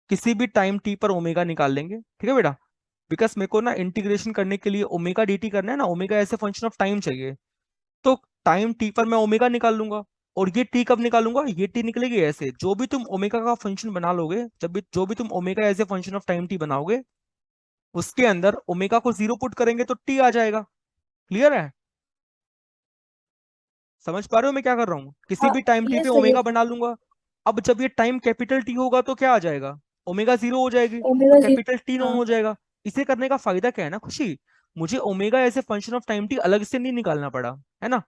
Speaker 1: किसी भी टाइम टी पर ओमेगा निकाल लेंगे। ठीक है बेटा, बिकॉज मेरे को ना इंटीग्रेशन करने के लिए ओमेगा डी टी करना है ना, ओमेगा ऐसे फंक्शन ऑफ टाइम चाहिए। तो टाइम टी पर मैं ओमेगा निकाल लूंगा। और ये टी कब निकालूंगा? ये टी निकलेगी ऐसे, जो भी तुम ओमेगा का फंक्शन बना लोगे, जब भी जो भी तुम omega as a function of time t बनाओगे, उसके अंदर ओमेगा को जीरो पुट करेंगे तो टी आ जाएगा। क्लियर है? समझ पा रहे हो मैं क्या कर रहा हूँ? किसी
Speaker 3: हाँ
Speaker 1: भी टाइम टी पे
Speaker 3: यस सर
Speaker 1: ओमेगा
Speaker 3: यस।
Speaker 1: बना लूंगा। अब जब ये टाइम कैपिटल टी होगा तो क्या आ जाएगा? ओमेगा जीरो हो जाएगी, तो
Speaker 3: ओमेगा जी।
Speaker 1: कैपिटल टी नो
Speaker 3: हाँ।
Speaker 1: हो जाएगा। इसे करने का फायदा क्या है ना खुशी, मुझे omega as a function of time t अलग से नहीं निकालना पड़ा, है ना।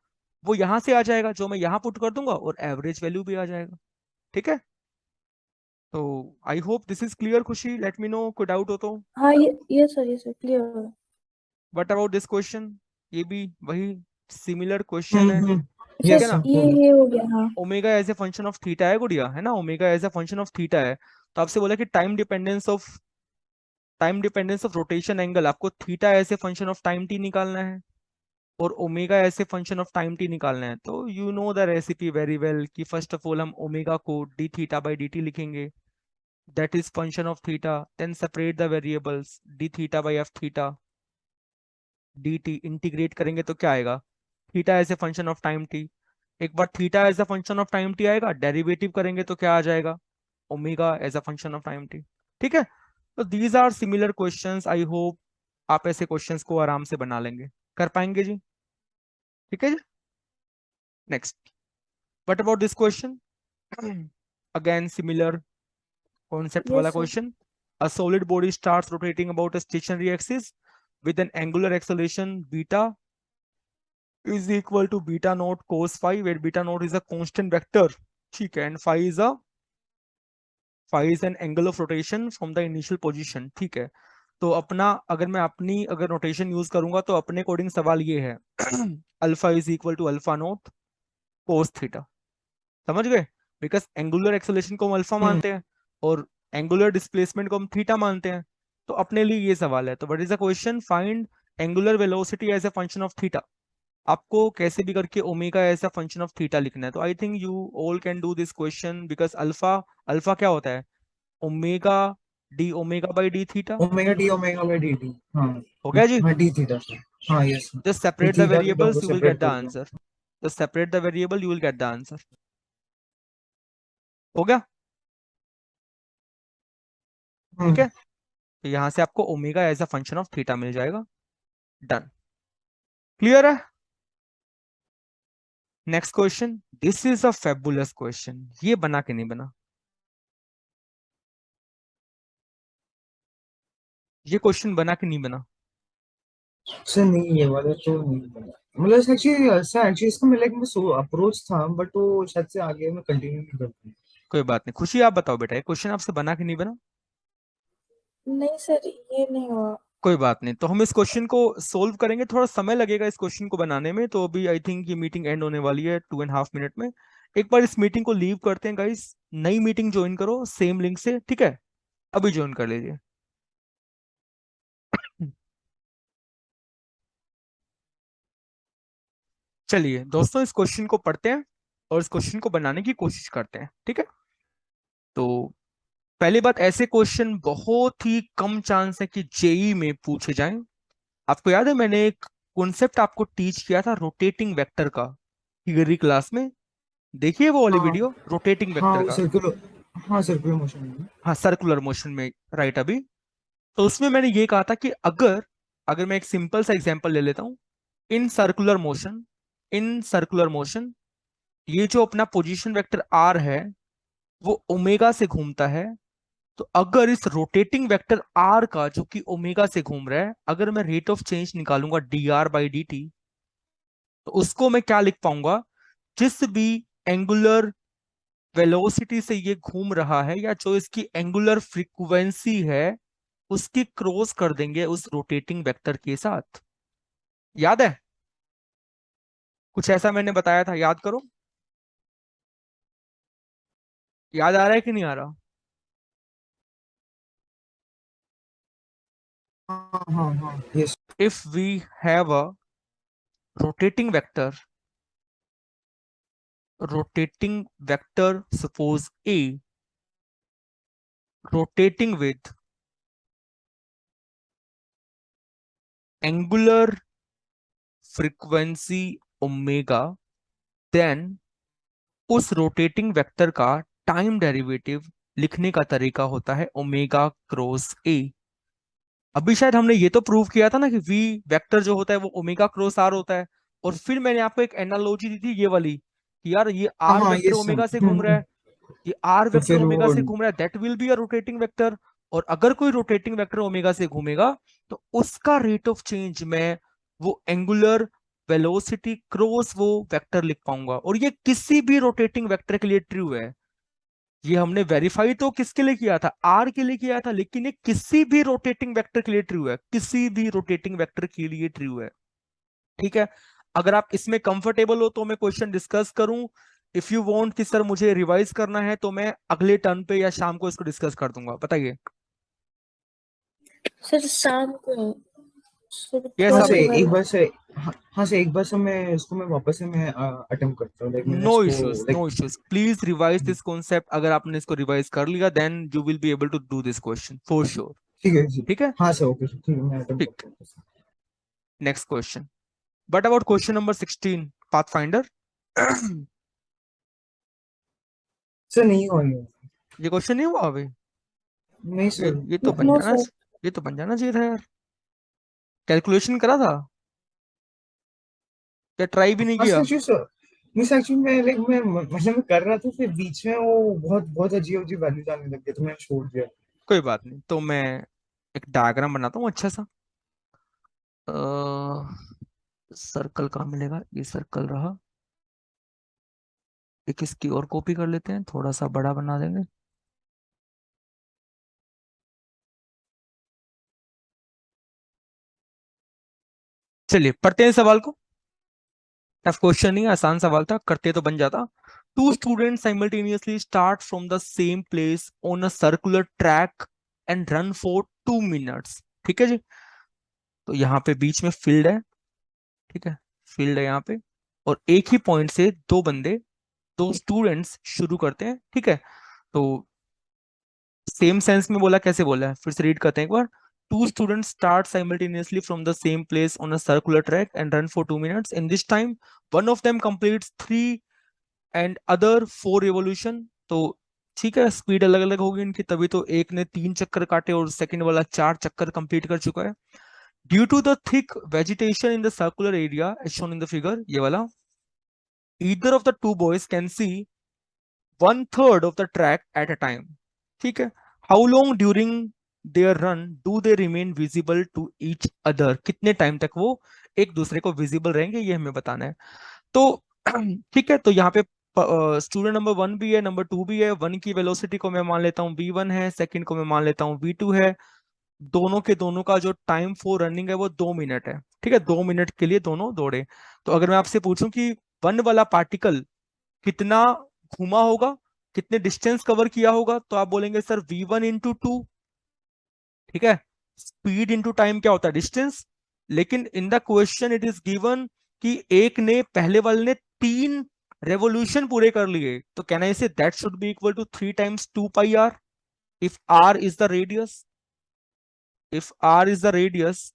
Speaker 1: वो यहां से आ जाएगा, जो मैं यहाँ पुट कर दूंगा, और एवरेज वैल्यू भी आ जाएगा। ठीक है, तो I hope this is clear खुशी, लेट मी नो कोई डाउट हो तो।
Speaker 3: हाँ yes sir clear.
Speaker 1: What about this question? ये भी वही सिमिलर क्वेश्चन है, ठीक है
Speaker 2: यस
Speaker 1: ना।
Speaker 2: सर।
Speaker 3: ये हो गया हाँ।
Speaker 1: Omega as a function of theta है गुड़िया, है ना, omega as a function of theta है। तो आपसे बोला कि time dependence of rotation angle, आपको theta as a function of time t निकालना है, और omega as a function of time t निकालना है। तो you know the recipe very well कि फर्स्ट ऑफ ऑल हम ओमेगा को d theta by D t लिखेंगे, that is function of theta. Then separate the variables, D theta by F theta D T, integrate करेंगे तो क्या आएगा? Theta as a function of time T. एक बार theta as a function of time T आएगा, derivative करेंगे तो क्या आ जाएगा? Omega as a function of time T. ठीक है, तो these are similar questions, I hope आप ऐसे क्वेश्चंस को आराम से बना लेंगे, कर पाएंगे जी। ठीक है जी, next, what about this question? Again similar concept वाला
Speaker 3: yes sir.
Speaker 1: Question. A solid body starts rotating about a stationary axis with an angular acceleration beta is equal to beta naught cos phi, where beta naught is a constant vector, ठीक है, and phi is an angle of rotation from the initial position। ठीक है, तो अपना अगर मैं अपनी अगर नोटेशन यूज करूंगा तो अपने अकॉर्डिंग सवाल ये है alpha is equal to alpha not cos theta. समझ गए? बिकॉज एंगुलर एक्सेलरेशन को हम अल्फा मानते हैं, और एंगुलर डिस्प्लेसमेंट को हम थीटा मानते हैं। तो अपने लिए ये सवाल है, तो what is the question? Find angular velocity as a function of theta. आपको कैसे भी करके omega as a function of theta लिखना है। तो I think you all can do this question, because alpha, alpha क्या होता है? Omega d omega by d theta.
Speaker 2: Omega by D t. हाँ।
Speaker 1: हो गया जी,
Speaker 2: हाँ डी थीटा सर। हाँ yes sir.
Speaker 1: Just
Speaker 2: d
Speaker 1: separate the
Speaker 2: theta theta को
Speaker 1: variables, you will get
Speaker 2: separate
Speaker 1: the
Speaker 2: कर दो।
Speaker 1: Answer. Just separate the variable, you will get the answer. हो गया? ठीक
Speaker 2: हम्म।
Speaker 1: है, तो यहां से आपको omega as a function of theta मिल जाएगा। डन, क्लियर है? Next question, this is a fabulous question, ये बना के नहीं बना, ये क्वेश्चन बना के नहीं बना।
Speaker 2: सर नहीं, ये वाला तो नहीं बना। मतलब एक्चुअली सर, एक्चुअली इसका मेरा एक अप्रोच था, बट वो शायद से आगे मैं कंटिन्यू नहीं कर पाया।
Speaker 1: कोई बात नहीं, खुशी आप बताओ बेटा, ये क्वेश्चन आपसे बना के नहीं बना?
Speaker 3: नहीं सर ये नहीं हुआ।
Speaker 1: कोई बात नहीं, तो हम इस क्वेश्चन को सोल्व करेंगे, थोड़ा समय लगेगा इस क्वेश्चन को बनाने में। तो अभी आई थिंक ये मीटिंग एंड होने वाली है 2.5 मिनट में। एक बार इस मीटिंग को लीव करते हैं गाइस, नई मीटिंग ज्वाइन करो सेम लिंक से, ठीक है, अभी ज्वाइन कर लीजिए। चलिए दोस्तों, इस क्वेश्चन को पढ़ते हैं और इस क्वेश्चन को बनाने की कोशिश करते हैं, ठीक है। तो पहली बात, ऐसे क्वेश्चन बहुत ही कम चांस है कि जेई में पूछे जाएं। आपको याद है मैंने एक कॉन्सेप्ट आपको टीच किया था रोटेटिंग वेक्टर का, थियरी क्लास में, देखिए वो वाली
Speaker 2: हाँ
Speaker 1: वीडियो रोटेटिंग
Speaker 2: हाँ,
Speaker 1: वेक्टर
Speaker 2: वो
Speaker 1: का।
Speaker 2: सर्कुलर। हाँ सर्कुलर मोशन में।
Speaker 1: हाँ, सर्कुलर मोशन में, राइट। अभी तो उसमें मैंने ये कहा था कि अगर अगर मैं एक सिंपल सा एग्जांपल ले लेता हूं, in circular motion, in circular motion, ये जो अपना पोजीशन वेक्टर आर है वो ओमेगा से घूमता है, तो अगर इस रोटेटिंग वेक्टर आर का जो कि ओमेगा से घूम रहा है, अगर मैं रेट ऑफ चेंज निकालूंगा dr/dt, तो उसको मैं क्या लिख पाऊंगा, जिस भी एंगुलर वेलोसिटी से ये घूम रहा है या जो इसकी एंगुलर फ्रीक्वेंसी है, उसकी क्रॉस कर देंगे उस रोटेटिंग वेक्टर के साथ। याद है कुछ ऐसा मैंने बताया था, याद करो। याद आ रहा है कि नहीं आ रहा?
Speaker 2: हाँ हाँ हाँ, yes.
Speaker 1: If we have a rotating vector, suppose A, rotating with angular frequency omega, then उस रोटेटिंग वेक्टर का टाइम डेरिवेटिव लिखने का तरीका होता है ओमेगा क्रॉस ए। अभी शायद हमने ये तो प्रूव किया था ना कि वी वेक्टर जो होता है वो ओमेगा क्रॉस आर होता है, और फिर मैंने आपको एक एनालॉजी दी थी ये वाली कि यार ये
Speaker 2: हाँ
Speaker 1: आर
Speaker 2: हाँ,
Speaker 1: वेक्टर
Speaker 2: यस।
Speaker 1: ओमेगा से घूम रहा है, ये आर
Speaker 2: तो
Speaker 1: वेक्टर
Speaker 2: फिर
Speaker 1: ओमेगा
Speaker 2: वो
Speaker 1: से घूम रहा है, that will be a rotating vector. और अगर कोई रोटेटिंग वेक्टर ओमेगा से घूमेगा तो उसका रेट ऑफ चेंज मैं वो एंगुलर वेलोसिटी क्रॉस वो वेक्टर लिख पाऊंगा। और ये किसी भी रोटेटिंग वेक्टर के लिए ट्रू है। ये हमने वेरीफाई तो किसके लिए किया था, आर के लिए किया था, लेकिन ये किसी भी रोटेटिंग वेक्टर के लिए ट्रू है, किसी भी रोटेटिंग वेक्टर के लिए ट्रू है। ठीक है, अगर आप इसमें कंफर्टेबल हो तो मैं क्वेश्चन डिस्कस करूं। इफ यू वांट कि सर मुझे रिवाइज करना है तो मैं अगले टर्न पे या शाम को इसको डिस्कस कर दूंगा, बताइए।
Speaker 3: सर शाम को सर
Speaker 1: यस
Speaker 2: हाँ
Speaker 3: थोड़ा
Speaker 1: आप,
Speaker 2: से
Speaker 3: रिवाइज।
Speaker 2: एक बार से हाँ हाँ से एक बार से मैं इसको मैं वापस से मैं अटेम्प्ट करता हूँ, लाइक मैंने
Speaker 1: नो
Speaker 2: इसको
Speaker 1: issues,
Speaker 2: like.
Speaker 1: No issues, please revise this concept. अगर आपने इसको रिवाइज कर लिया then you will be able to do this question for sure.
Speaker 2: ठीक है जी।
Speaker 1: ठीक है,
Speaker 2: हाँ सर, ओके सर, ठीक है, मैं अटेम्प्ट
Speaker 1: ठीक।
Speaker 2: करता हूँ।
Speaker 1: Next question, but about question number 16, pathfinder.
Speaker 2: Sir नहीं हुआ ये।
Speaker 1: ये क्वेश्चन नहीं हुआ अभी?
Speaker 2: नहीं
Speaker 1: ये
Speaker 2: सर।
Speaker 1: ये तो बन
Speaker 3: नो
Speaker 1: जाना,
Speaker 3: सर।
Speaker 1: ये तो बन जाना चाहिए था यार। कैलकुलेशन करा था या ट्राई भी नहीं
Speaker 2: हाँ
Speaker 1: किया?
Speaker 2: सर जी सर। नहीं सर, एक्चुअली मैं लाइक मैं मतलब मैं कर रहा था, फिर बीच में वो बहुत बहुत अजीब अजीब वैल्यू आने लग गए, तो मैंने छोड़ दिया।
Speaker 1: कोई बात नहीं, तो मैं एक डायग्राम बनाता हूँ अच्छा सा। सर्कल कहाँ मिलेगा, ये सर्कल रहा। एक इसकी और कॉपी कर लेते हैं, थोड़ा सा बड़ा बना देंगे। चलिए पढ़ते हैं सवाल को। टफ क्वेश्चन नहीं, आसान सवाल था, करते तो बन जाता। Two student simultaneously start from the same place on a circular track and run for 2 minutes. ठीक है जी, तो यहाँ पे बीच में फील्ड है, ठीक है, फील्ड है यहाँ पे, और एक ही पॉइंट से दो बंदे, दो स्टूडेंट्स शुरू करते हैं। ठीक है, तो सेम सेंस में बोला, कैसे बोला है फिर से रीड करते हैं एक बार। Two students start simultaneously from the same place on a circular track and run for 2 minutes. In this time one of them completes 3 and other 4 revolution. तो ठीक है, स्पीड अलग अलग होगी इनकी, तभी तो एक ने 3 चक्कर काटे और सेकंड वाला 4 चक्कर कंप्लीट कर चुका है। Due to the thick vegetation in the circular area as shown in the figure, ये वाला, either of the two boys can see 1/3 of the track at a time। ठीक है, how long during their run do they remain visible to each other, कितने time तक वो एक दूसरे को विजिबल रहेंगे, ये हमें बताना है। तो ठीक है, तो यहाँ पे स्टूडेंट नंबर 1 भी है, नंबर 2 भी है। वन की वेलोसिटी को मैं मान लेता हूँ v1 है, सेकंड को मैं मान लेता हूँ v2 है। दोनों के दोनों का जो टाइम फॉर रनिंग है वो 2 मिनट है। ठीक है, 2 मिनट के लिए दोनों दौड़े। तो अगर मैं आपसे पूछूं कि वन वाला पार्टिकल कितना घुमा होगा, कितने डिस्टेंस कवर किया होगा, तो आप बोलेंगे सर v1 × 2। ठीक है, स्पीड इंटू टाइम क्या होता है, डिस्टेंस। लेकिन इन the question it is given कि एक ने, पहले वाले ने 3 रेवोल्यूशन पूरे कर लिए, तो can I say that should be equal to 3 × 2 πr if r is the radius. If r is the radius,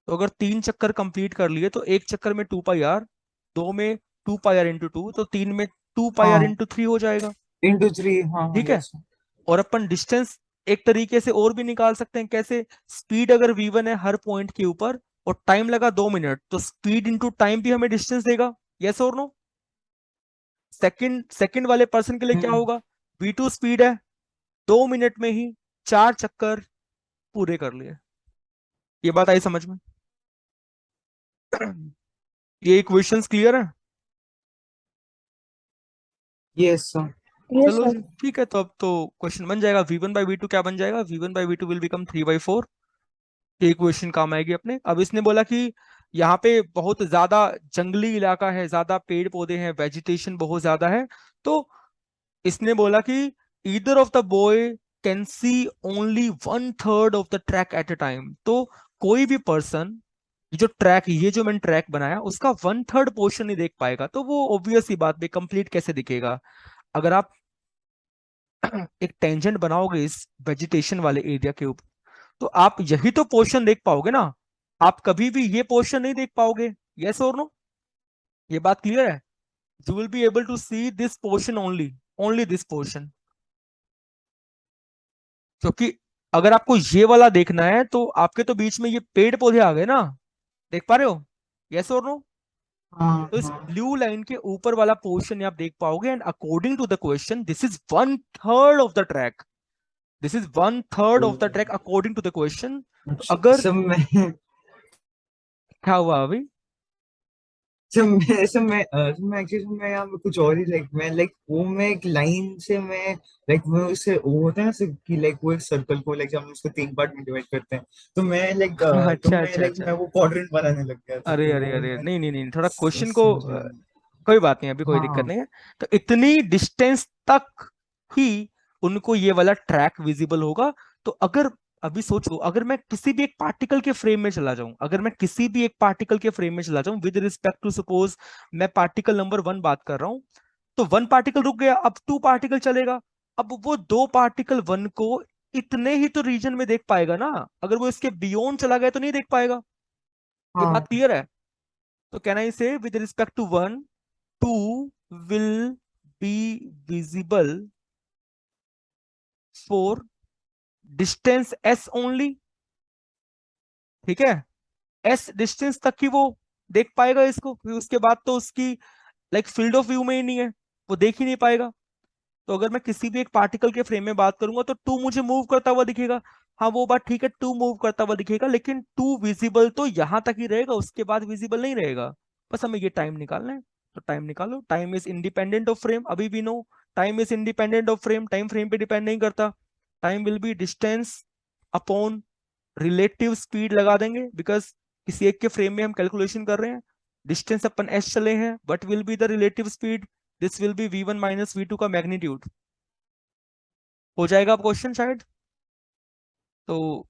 Speaker 1: तो अगर 3 चक्कर कंप्लीट कर लिए तो एक चक्कर में 2 πr, दो में 2 πr × 2, तो तीन में 2 πr × 3 हो जाएगा।
Speaker 2: ×3, हाँ हाँ,
Speaker 1: ठीक है,
Speaker 2: यस।
Speaker 1: और अपन डिस्टेंस एक तरीके से और भी निकाल सकते हैं, कैसे, स्पीड अगर v1 है हर पॉइंट के ऊपर और टाइम लगा 2 मिनट, तो स्पीड इंटू टाइम भी हमें डिस्टेंस देगा। यस और नो? सेकंड वाले पर्सन के लिए क्या
Speaker 2: हम्म
Speaker 1: होगा, v2 स्पीड है, 2 मिनट में ही 4 चक्कर पूरे कर लिए। ये बात आई समझ में? ये इक्वेशंस क्लियर है?
Speaker 2: Yes sir.
Speaker 3: यस
Speaker 1: चलो
Speaker 3: सर।
Speaker 1: जी ठीक है, तो अब तो क्वेश्चन बन जाएगा। v1/v2 क्या बन जाएगा? v1/v2 will become 3/4। ये इक्वेशन काम आएगी अपने। अब इसने बोला कि यहाँ पे बहुत ज्यादा जंगली इलाका है, ज्यादा पेड़ पौधे हैं, वेजिटेशन बहुत ज्यादा है। तो इसने बोला कि either of the boy can see only 1/3 of the track at a time. तो कोई भी पर्सन जो ट्रैक, ये जो मैंने ट्रैक बनाया उसका 1/3 पोर्शन नहीं देख पाएगा। तो वो ऑब्वियस सी बात भी कंप्लीट कैसे दिखेगा? अगर आप एक टेंजेंट बनाओगे इस वेजिटेशन वाले एरिया के ऊपर, तो आप यही तो पोर्शन देख पाओगे ना। आप कभी भी ये पोर्शन नहीं देख पाओगे। यस और नो? ये बात क्लियर है? You will be able to see this portion only, only this portion. क्योंकि अगर आपको ये वाला देखना है तो आपके तो बीच में ये पेड़ पौधे आ गए ना, देख पा रहे हो? यस और नो?
Speaker 2: हाँ
Speaker 1: तो इस
Speaker 2: हाँ।
Speaker 1: ब्लू लाइन के ऊपर वाला पोर्शन आप देख पाओगे। And according to the question this is 1/3 of the track. This is 1/3 of the track according to the question. तो
Speaker 2: अच्छा,
Speaker 1: अगर
Speaker 2: सब मैं
Speaker 1: क्या हुआ अभी?
Speaker 2: मैं एक्चुअली मैं यहाँ पे कुछ और ही मैं वो मैं एक लाइन से मैं मैं उसे वो होता है ना कि वो एक सर्कल को जब हम उसको 3 पार्ट में डिवाइड करते हैं, तो
Speaker 1: अच्छा अच्छा अच्छा।
Speaker 2: मैं वो क्वाड्रेंट बनाने लग गया था,
Speaker 1: अरे
Speaker 2: तो
Speaker 1: अरे
Speaker 2: वो
Speaker 1: अरे,
Speaker 2: मैं
Speaker 1: नहीं नहीं नहीं, थोड़ा क्वेश्चन को
Speaker 2: समझा नहीं।
Speaker 1: कोई बात नहीं, अभी कोई दिक्कत
Speaker 2: हाँ
Speaker 1: नहीं है। तो इतनी डिस्टेंस तक ही उनको ये वाला ट्रैक विजिबल होगा। तो अगर अभी सोचो, अगर मैं किसी भी एक पार्टिकल के फ्रेम में चला जाऊं, अगर मैं किसी भी एक पार्टिकल के फ्रेम में चला जाऊं विद रिस्पेक्ट टू, सपोज मैं पार्टिकल नंबर 1 बात कर रहा हूं, तो 1 पार्टिकल रुक गया, अब 2 पार्टिकल चलेगा। अब वो 2 पार्टिकल 1 को इतने ही तो रीजन में देख पाएगा ना। अगर वो इसके बियॉन्ड चला गया तो नहीं देख पाएगा। ये
Speaker 2: हाँ।
Speaker 1: बात क्लियर है? तो कैन आई से with respect to 1, 2 will be visible for distance s only। ठीक है? s डिस्टेंस तक ही वो देख पाएगा इसको, फिर उसके बाद तो उसकी फील्ड ऑफ व्यू में ही नहीं है, वो देख ही नहीं पाएगा। तो अगर मैं किसी भी एक पार्टिकल के फ्रेम में बात करूंगा तो 2 मुझे मूव करता हुआ दिखेगा। हाँ वो बात ठीक है, 2 मूव करता हुआ दिखेगा, लेकिन 2 विजिबल तो यहां तक ही रहेगा, उसके बाद विजिबल नहीं रहेगा। बस हमें ये टाइम निकालना है। तो टाइम निकालो। Time is independent of frame, अभी भी no. Time is independent of frame, time frame पे डिपेंड नहीं करता। Time will be distance upon relative speed लगा देंगे, बिकॉज किसी एक के फ्रेम में हम कैलकुलेशन कर रहे हैं। डिस्टेंस अपन एस चले हैं, but will be the relative speed, this will be v1 minus v2 का मैग्नीट्यूड। हो जाएगा अब क्वेश्चन शायद। तो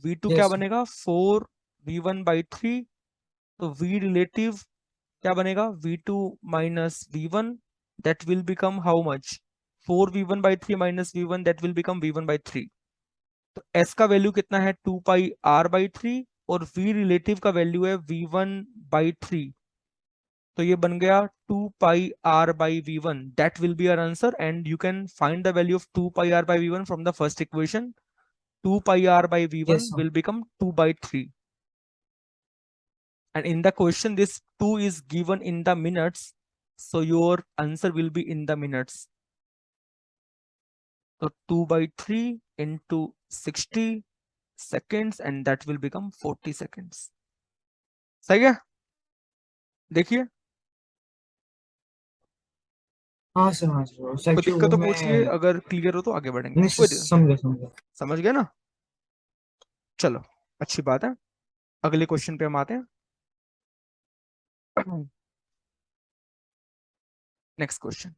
Speaker 1: v2 क्या
Speaker 2: यस।
Speaker 1: बनेगा? 4v1/3। तो v रिलेटिव क्या बनेगा? v2 minus v1, that will become how much? 4v1/3 minus v1, that will become v1/3। तो s का वैल्यू कितना है? 2πr/3। और v रिलेटिव का वैल्यू है v1/3। तो ये बन गया 2πr/v1, that will be our answer. And you can find the value of 2πr/v1 from the first equation. 2πr/v1
Speaker 2: yes
Speaker 1: will become 2/3। And in the question this 2 is given in the minutes, so your answer will be in the minutes. So 2/3 into 60 seconds, and that will become 40 seconds. सही है? देखिए,
Speaker 2: हाँ sir, हाँ sir
Speaker 1: कोई
Speaker 2: actually
Speaker 1: दिक्कत
Speaker 2: वो
Speaker 1: तो पूछिए,
Speaker 2: मैं
Speaker 1: अगर क्लियर हो तो आगे बढ़ेंगे।
Speaker 2: नहीं समझा समझा।
Speaker 1: समझ गए ना? चलो, अच्छी बात है। अगले क्वेश्चन पे हम आते हैं। Next question.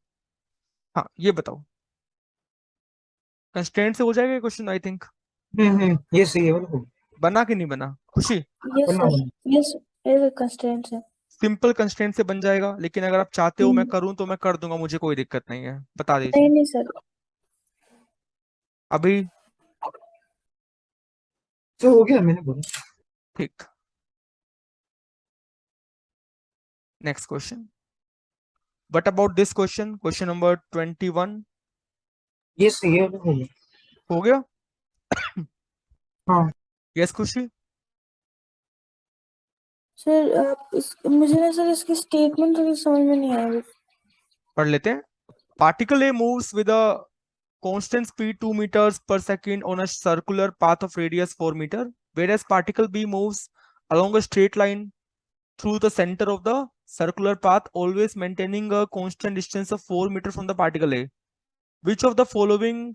Speaker 1: हाँ ये बताओ, कंस्ट्रेंट से हो जाएगा क्वेश्चन आई थिंक।
Speaker 2: ये सही है बोलो।
Speaker 1: बना कि नहीं बना खुशी?
Speaker 3: यस
Speaker 2: बना
Speaker 3: सर।
Speaker 2: बना।
Speaker 3: यस। यस कंस्टेंट है।
Speaker 1: सिंपल कंस्ट्रेंट से बन जाएगा, लेकिन अगर आप चाहते हो मैं
Speaker 3: हम्म,
Speaker 1: करूं तो मैं कर दूंगा, मुझे कोई दिक्कत नहीं है, बता
Speaker 3: नहीं
Speaker 1: दीजिए
Speaker 3: नहीं सर।
Speaker 1: अभी।
Speaker 2: तो हो गया मैंने बोला।
Speaker 1: ठीक। Next question. What about this question, question number 21?
Speaker 2: ये सही है हो गया।
Speaker 1: हो गया?
Speaker 2: हाँ।
Speaker 1: यस खुशी?
Speaker 3: सर मुझे ना सर इसकी स्टेटमेंट थोड़ी समझ में नहीं आ रही।
Speaker 1: पढ़ लेते हैं। Particle A moves with a constant speed 2 meters per second on a circular path of radius 4 meter, whereas particle B moves along a straight line through the center of the circular path, always maintaining a constant distance of 4 meter from the particle A. Which of the following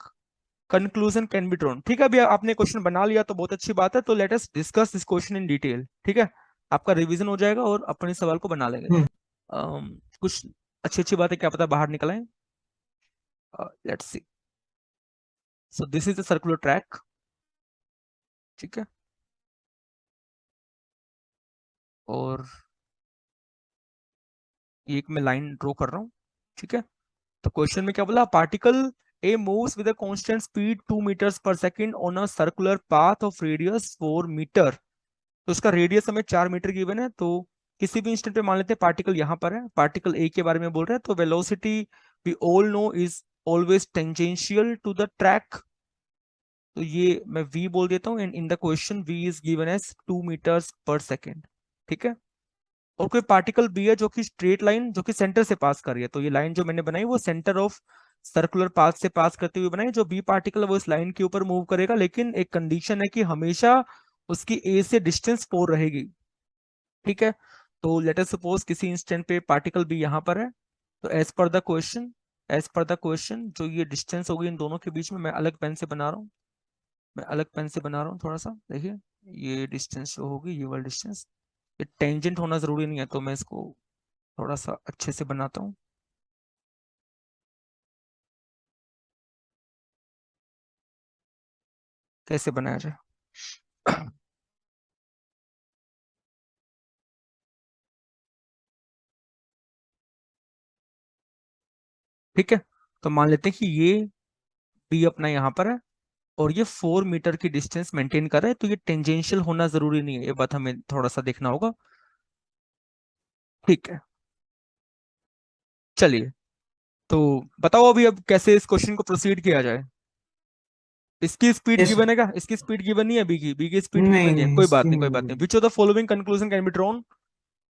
Speaker 1: conclusion can be drawn? ठीक है, अभी आपने question बना लिया तो बहुत अच्छी बात है, तो let us discuss this question in detail. ठीक है, आपका रिवीजन हो जाएगा और अपने सवाल को बना लेंगे। कुछ अच्छी अच्छी बातें क्या पता बाहर निकल आए। Let's see. So this is the circular track. ठीक है, और ये एक मैं लाइन ड्रॉ कर रहा हूँ। ठीक है, तो क्वेश्चन में क्या बोला, particle A moves with a constant speed 2 metres per second on a circular path of radius 4 metre. तो इसका रेडियस हमें 4 मीटर गिवन है, तो किसी भी इंस्टेंट पे मान लेते हैं पार्टिकल यहाँ पर है, पार्टिकल ए के बारे में बोल रहे हैं, तो velocity we all know is always tangential to the track. तो ये मैं v बोल देता हूँ, and in the question v is given as 2 metres per second. ठीक है, और कोई पार्टिकल बी है जो कि स्ट्रेट लाइन जो कि सेंटर से पास कर रही है, तो ये लाइन जो मैंने बनाई वो सेंटर ऑफ सर्कुलर पाथ से पास करते हुए बनाई। जो बी पार्टिकल है वो इस लाइन के ऊपर मूव करेगा, लेकिन एक कंडीशन है कि हमेशा उसकी ए से डिस्टेंस 4 रहेगी। ठीक है, तो लेट अस सपोज किसी इंस्टेंट पे पार्टिकल बी यहाँ पर है, तो एज पर द क्वेश्चन जो ये डिस्टेंस होगी इन दोनों के बीच में, मैं अलग पेन से बना रहा हूँ, थोड़ा सा देखिए, ये डिस्टेंस जो होगी ये वाला डिस्टेंस, ये टेंजेंट होना जरूरी नहीं है, तो मैं इसको थोड़ा सा अच्छे से बनाता हूँ। कैसे बनाया जाए? ठीक है, तो मान लेते हैं कि ये बी अपना यहाँ पर है और ये 4 मीटर की डिस्टेंस मेंटेन कर रहा है, तो ये टेंजेंशियल होना जरूरी नहीं है, ये बात हमें थोड़ा सा देखना होगा। ठीक है, चलिए, तो बताओ अभी अब कैसे इस क्वेश्चन को प्रोसीड किया जाए। इसकी स्पीड
Speaker 2: यस
Speaker 1: गिवन है क्या? इसकी स्पीड गिवन नहीं है, बी की स्पीड
Speaker 2: नहीं
Speaker 1: गिवन नहीं है,
Speaker 2: नहीं
Speaker 1: कोई बात
Speaker 2: इसकी
Speaker 1: नहीं,
Speaker 2: नहीं होगी।
Speaker 1: Which of the following conclusion can be drawn.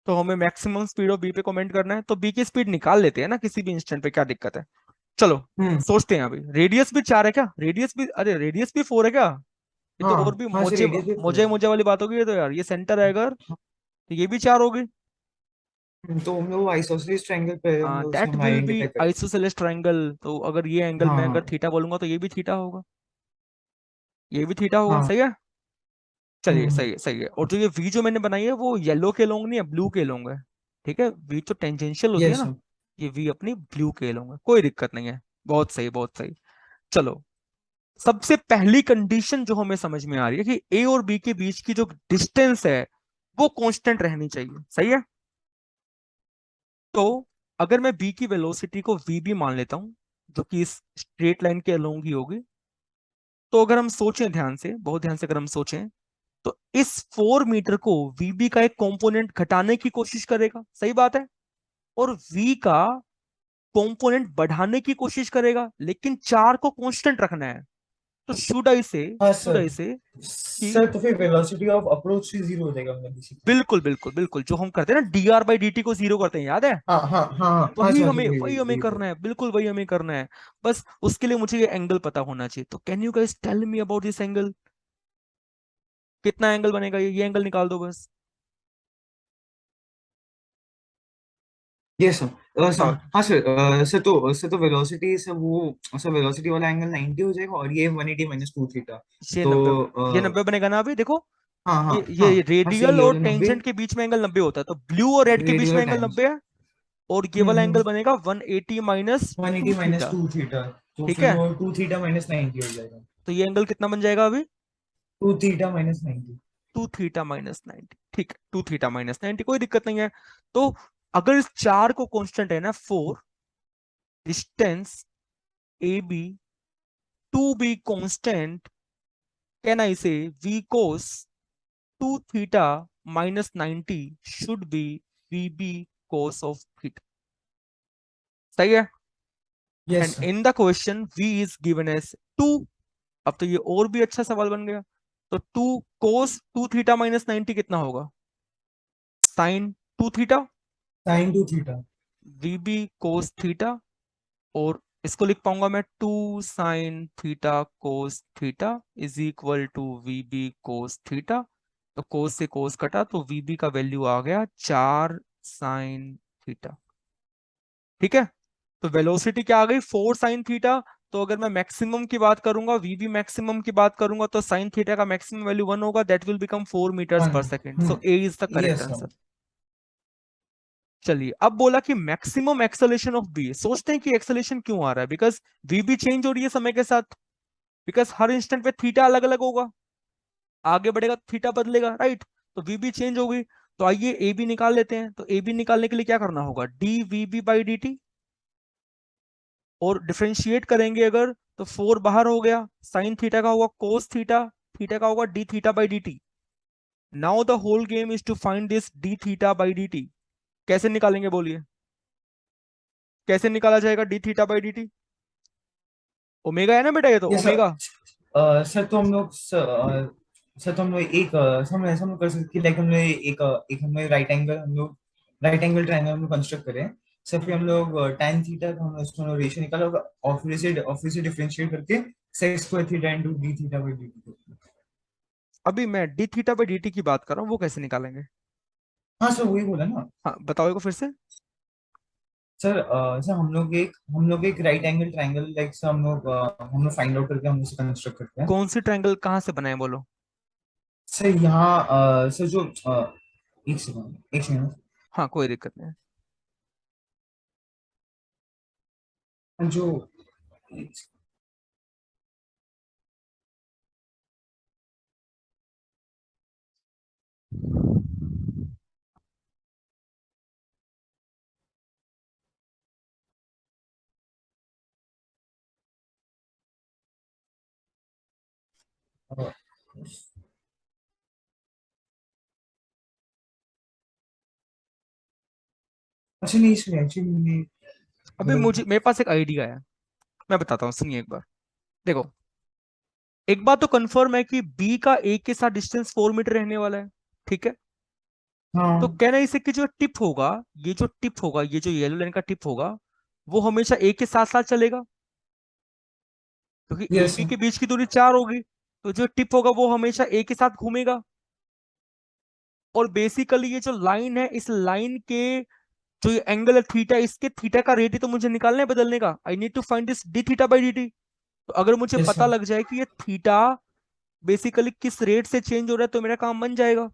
Speaker 1: तो हमें मैक्सिमम स्पीड ऑफ बी पे कमेंट करना है, तो बी की स्पीड निकाल लेते हैं ना किसी भी इंस्टेंट पे, क्या दिक्कत है। चलो
Speaker 2: हम्म
Speaker 1: सोचते हैं। अभी रेडियस भी 4 है क्या? रेडियस भी 4 है क्या? ये तो और
Speaker 2: हाँ
Speaker 1: भी
Speaker 2: हाँ से
Speaker 1: मोजे
Speaker 2: रेडियस भी
Speaker 1: मोजे
Speaker 2: 4
Speaker 1: मोजे वाली बात होगी। ये तो यार, ये सेंटर है अगर, तो ये भी 4 होगी।
Speaker 2: तो हम लोग आइसोसेलेस ट्रायंगल पे हम लोग उसको
Speaker 1: दैट
Speaker 2: हम
Speaker 1: विल बी
Speaker 2: आइडेंटिफाई करेंगे।
Speaker 1: Isosceles triangle. तो अगर ये एंगल मैं अगर
Speaker 2: हाँ
Speaker 1: थीटा बोलूंगा तो ये भी थीटा होगा, ये भी थीटा होगा।
Speaker 2: हाँ
Speaker 1: सही है, चलिए
Speaker 2: हम्म
Speaker 1: सही है, सही है। और जो ये वी जो मैंने बनाई है वो येलो के लोंग नहीं है, ब्लू के लोंग है। ठीक है, वी तो टेंजेंशियल होती है
Speaker 2: यस
Speaker 1: ना, ये वी अपनी ब्लू के लोंग है, कोई दिक्कत नहीं है। बहुत सही, बहुत सही। चलो, सबसे पहली कंडीशन जो हमें समझ में आ रही है कि ए और बी के बीच की जो डिस्टेंस है वो कांस्टेंट रहनी चाहिए। सही है, तो अगर मैं बी की वेलोसिटी को वी भी मान लेता हूं, जो कि इस स्ट्रेट लाइन के अलोंग ही होगी, तो अगर हम सोचें ध्यान से, बहुत ध्यान से अगर हम सोचें, तो इस 4 मीटर को वीबी का एक कंपोनेंट घटाने की कोशिश करेगा। सही बात है, और वी का कंपोनेंट बढ़ाने की कोशिश करेगा, लेकिन 4 को कांस्टेंट रखना है। तो
Speaker 2: हाँ
Speaker 1: शुड
Speaker 2: सर।
Speaker 1: आई से कि,
Speaker 2: सर तो फिर velocity of approach he zero हो जाएगा मतलब बेसिकली।
Speaker 1: बिल्कुल बिल्कुल बिल्कुल, जो हम करते हैं ना डी/dt को जीरो करते हैं, याद है?
Speaker 2: हाँ हाँ हाँ हाँ
Speaker 1: वही
Speaker 2: समझ
Speaker 1: हमें
Speaker 2: गए
Speaker 1: वही
Speaker 2: वही
Speaker 1: हमें
Speaker 2: वही सर।
Speaker 1: करना है, बिल्कुल वही हमें करना है। बस उसके लिए मुझे ये एंगल पता होना चाहिए। तो can you guys tell me about this angle? कितना एंगल बनेगा? ये एंगल निकाल दो बस।
Speaker 2: Yes sir sir.
Speaker 1: हाँ,
Speaker 2: हाँ सर सर तो वेलोसिटी से वो सर वेलोसिटी वाला एंगल 90 हो जाएगा और ये 180 माइनस 2 थीटा।
Speaker 1: ये
Speaker 2: तो
Speaker 1: 90, ये 90 बनेगा ना। अभी देखो,
Speaker 2: हाँ हाँ
Speaker 1: ये
Speaker 2: हाँ हाँ सही
Speaker 1: रेडियल
Speaker 2: ये
Speaker 1: और
Speaker 2: वाला 90।
Speaker 1: टेंजेंट के बीच में एंगल 90 होता है, तो ब्लू और रेड के बीच में
Speaker 2: रेडियल
Speaker 1: एंगल
Speaker 2: टाइम्स
Speaker 1: 90 है, और ये वाला एंगल
Speaker 2: हम्म
Speaker 1: बनेगा 180 minus
Speaker 2: 180
Speaker 1: two
Speaker 2: minus
Speaker 1: theta
Speaker 2: 2 theta. तो
Speaker 1: ठीक
Speaker 2: फिर
Speaker 1: है,
Speaker 2: वो 2 थीटा माइनस 90 हो जाएगा।
Speaker 1: तो ये एंगल कितना बन जाएगा अभी?
Speaker 2: 2 थीटा माइनस 90।
Speaker 1: 2 theta minus 90। ठीक है, 2 थीटा माइनस 90, कोई दिक्कत नहीं है। तो अगर इस 4 को कांस्टेंट है ना 4, distance a b to be constant, can I say v cos 2 theta minus 90 should be v b cos of theta. सही है,
Speaker 2: yes
Speaker 1: and
Speaker 2: sir.
Speaker 1: In the question v is given as 2। अब तो ये और भी अच्छा सवाल बन गया। तो 2 cos 2 थीटा माइनस 90 कितना होगा? sin 2 theta,
Speaker 2: sine 2 theta.
Speaker 1: V B cos theta, और इसको लिख पाऊंगा मैं 2 sin theta cos theta is equal to v b cos theta. तो कोस से कोस कटा तो वीबी का वैल्यू आ गया 4 sin थीटा। ठीक है, तो वेलोसिटी क्या आ गई 4 sin थीटा। तो अगर मैं मैक्सिमम की बात करूंगा, वीबी मैक्सिमम की बात करूंगा, तो साइन थीटा का मैक्सिमम वैल्यू 1 होगा, that will become 4 metres per second. So A is the correct
Speaker 2: yes sir.
Speaker 1: Answer. चलिए, अब बोला कि मैक्सिमम एक्सेलेरेशन ऑफ बी। सोचते हैं कि एक्सेलेरेशन क्यों आ रहा है, बिकॉज वी भी चेंज हो रही है समय के साथ, बिकॉज हर इंस्टेंट पे थीटा अलग अलग होगा, आगे बढ़ेगा तो थीटा बदलेगा, राइट। तो वी भी चेंज होगी। तो आइए ए बी निकाल लेते हैं। तो ए बी निकालने के लिए क्या करना होगा, d v b by D t, और डिफ्रेंशिएट करेंगे अगर तो 4 बाहर हो गया, साइन थीटा का होगा कोस थीटा, थीटा का होगा d theta by D t. Now the whole game is to find this d theta by D t. कैसे निकालेंगे बोलिए, कैसे निकाला जाएगा d theta by D t? Omega है ना बेटा, ये तो
Speaker 2: यस
Speaker 1: ओमेगा।
Speaker 2: सर। सर तो हम लोग सर तो हम लोग एक हम ऐसा हम लोग कर सकते कि लाइक हमने एक हमने राइट एंगल ट्रायंगल हम लोग कंस्ट्रक्ट करें। सर फिर हम लोग tan थीटा का हम उसमें रेशियो निकाला होगा, और फिर से डिफरेंशिएट करके sec square theta into d theta by dt।
Speaker 1: अभी मैं D theta by D T की बात कर रहा हूँ, वो कैसे निकालेंगे?
Speaker 2: हाँ सर वही बोला ना।
Speaker 1: हाँ बताओ एक बार फिर से।
Speaker 2: सर सर हम लोग एक right angle triangle like sir हम लोग फाइंड आउट करके हम उसे कंस्ट्रक्ट करते हैं।
Speaker 1: कौन सी ट्रायंगल कहाँ से बनाए बोलो?
Speaker 2: सर यहाँ सर जो एक सेकंड
Speaker 1: हाँ कोई दिक्कत नहीं।
Speaker 2: जो अ, अच्छा नहीं इसमें एक्चुअली मैंने
Speaker 1: अभी मुझे
Speaker 2: मतलब
Speaker 1: मेरे पास एक आइडिया है, मैं बताता हूँ, सुनिए एक बार। देखो, एक बात तो कंफर्म है कि बी का ए के साथ डिस्टेंस 4 मीटर रहने वाला है, ठीक है। तो
Speaker 2: हाँ
Speaker 1: कहना है इसे कि जो टिप होगा, ये जो टिप होगा, ये जो येलो लाइन का टिप होगा, वो हमेशा ए के साथ साथ चलेगा, क्योंकि ए
Speaker 2: यस
Speaker 1: बी के बीच की दूरी 4 होगी। तो जो टिप होगा वो हमेशा ए के साथ घूमेगा। और बेसिकली ये जो लाइन है, इस लाइन के जो ये एंगल है थीटा, इसके थीटा का रेट ही तो मुझे निकालना है बदलने का। I need to find this d theta by D t. तो अगर मुझे
Speaker 2: यस
Speaker 1: पता लग जाए कि ये थीटा बेसिकली किस रेट से चेंज हो रहा है, तो मेरा काम बन जाएगा।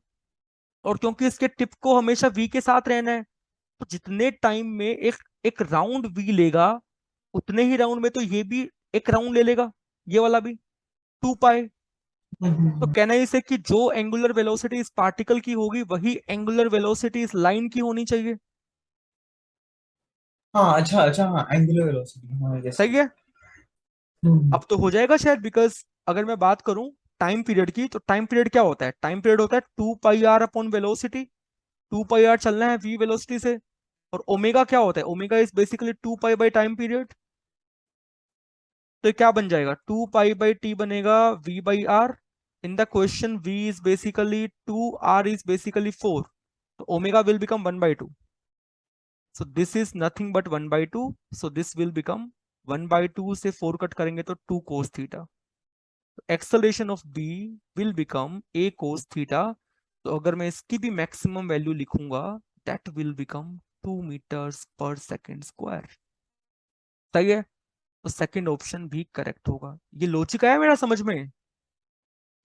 Speaker 1: और क्योंकि इसके टिप को हमेशा वी के साथ रहना है, तो जितने टाइम में एक एक राउंड वी लेगा, उतने ही राउंड में तो ये भी एक राउंड ले लेगा, ये वाला भी 2 पाई। तो कहना है इसे कि जो एंगुलर वेलोसिटी इस पार्टिकल की होगी, वही एंगुलर वेलोसिटी इस लाइन की होनी चाहिए।
Speaker 2: हाँ अच्छा अच्छा हाँ एंगुलर वेलोसिटी हाँ यस।
Speaker 1: सही है,
Speaker 2: हम्म
Speaker 1: अब तो हो जाएगा शायद। बिकॉज अगर मैं बात करूं टाइम पीरियड की, तो टाइम पीरियड क्या होता है? टाइम पीरियड होता है 2 pi R upon velocity. 2 pi R चलना है वी वेलोसिटी से। और ओमेगा क्या होता है? Omega is basically 2 pi by time period. तो ये क्या बन जाएगा, 2 पाई बाई टी बनेगा v/r। In the question v is basically 2, r is basically 4। तो omega will become 1/2। So this is nothing but 1/2। So this will become 1/2 से 4 cut करेंगे तो 2 cos theta. Acceleration of B will become a cos theta. तो अगर मैं इसकी भी maximum value लिखूंगा, that will become 2 metres per second square. सही है, तो सेकंड ऑप्शन भी करेक्ट होगा। ये लॉजिक आया मेरा समझ में,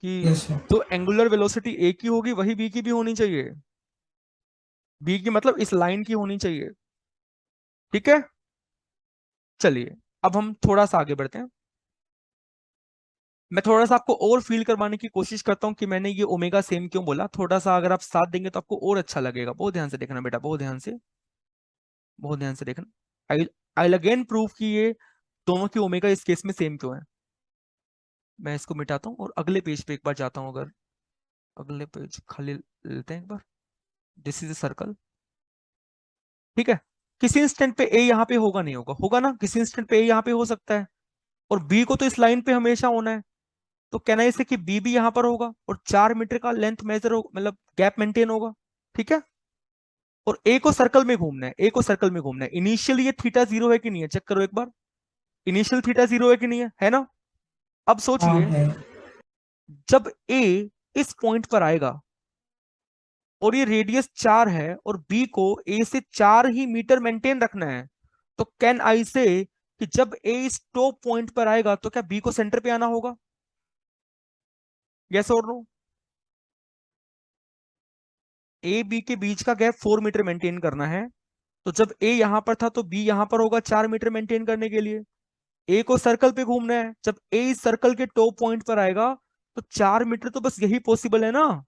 Speaker 1: कि
Speaker 2: यस सर।
Speaker 1: जो एंगुलर वेलोसिटी ए की होगी वही बी की भी होनी चाहिए। बी की मतलब इस लाइन की होनी चाहिए। ठीक है, चलिए अब हम थोड़ा सा आगे बढ़ते हैं। मैं थोड़ा सा आपको और फील करवाने की कोशिश करता हूँ कि मैंने ये ओमेगा सेम क्यों बोला। थोड़ा सा अगर आप साथ देंगे तो आपको और अच्छा लगेगा। बहुत ध्यान से देखना बेटा, बहुत ध्यान से, बहुत ध्यान से देखना। आई आई अगेन प्रूव कि ये दोनों की ओमेगा इस केस में सेम क्यों है। मैं इसको मिटाता हूँ और अगले पेज पे एक बार जाता हूँ। अगर अगले पेज खाली लेते हैं एक बार। दिस इज ए सर्कल, ठीक है। किसी इंस्टेंट पे ए यहाँ पे होगा नहीं, होगा होगा ना, किसी इंस्टेंट पे ए यहाँ पे हो सकता है। और बी को तो इस लाइन पे हमेशा होना है। तो कहना है इसे कि बी भी यहाँ पर होगा, और 4 मीटर का लेंथ मेजर हो, मतलब गैप मेंटेन होगा। ठीक है, और ए को सर्कल में घूमना है, ए को सर्कल में घूमना है। इनिशियली ये थीटा 0 है कि नहीं है, चेक करो एक बार। इनिशियल थीटा 0 है कि नहीं है ना? अब
Speaker 2: हाँ
Speaker 1: सोचिए,
Speaker 2: है।
Speaker 1: जब ए इस पॉइंट पर आएगा और ये रेडियस 4 है और बी को ए से 4 ही मीटर मेंटेन रखना है, तो कैन आई से कि जब ए इस टॉप पॉइंट पर आएगा तो क्या बी को सेंटर पे आना होगा? यस और नो? ए बी के बीच का गैप 4 मीटर मेंटेन करना है, तो जब ए यहां पर था तो बी यहां पर होगा 4 मीटर मेंटेन करने के लिए। ए को सर्कल पे घूमना है, जब ए इस सर्कल के टॉप पॉइंट पर आएगा तो 4 मीटर तो बस यही पॉसिबल है ना,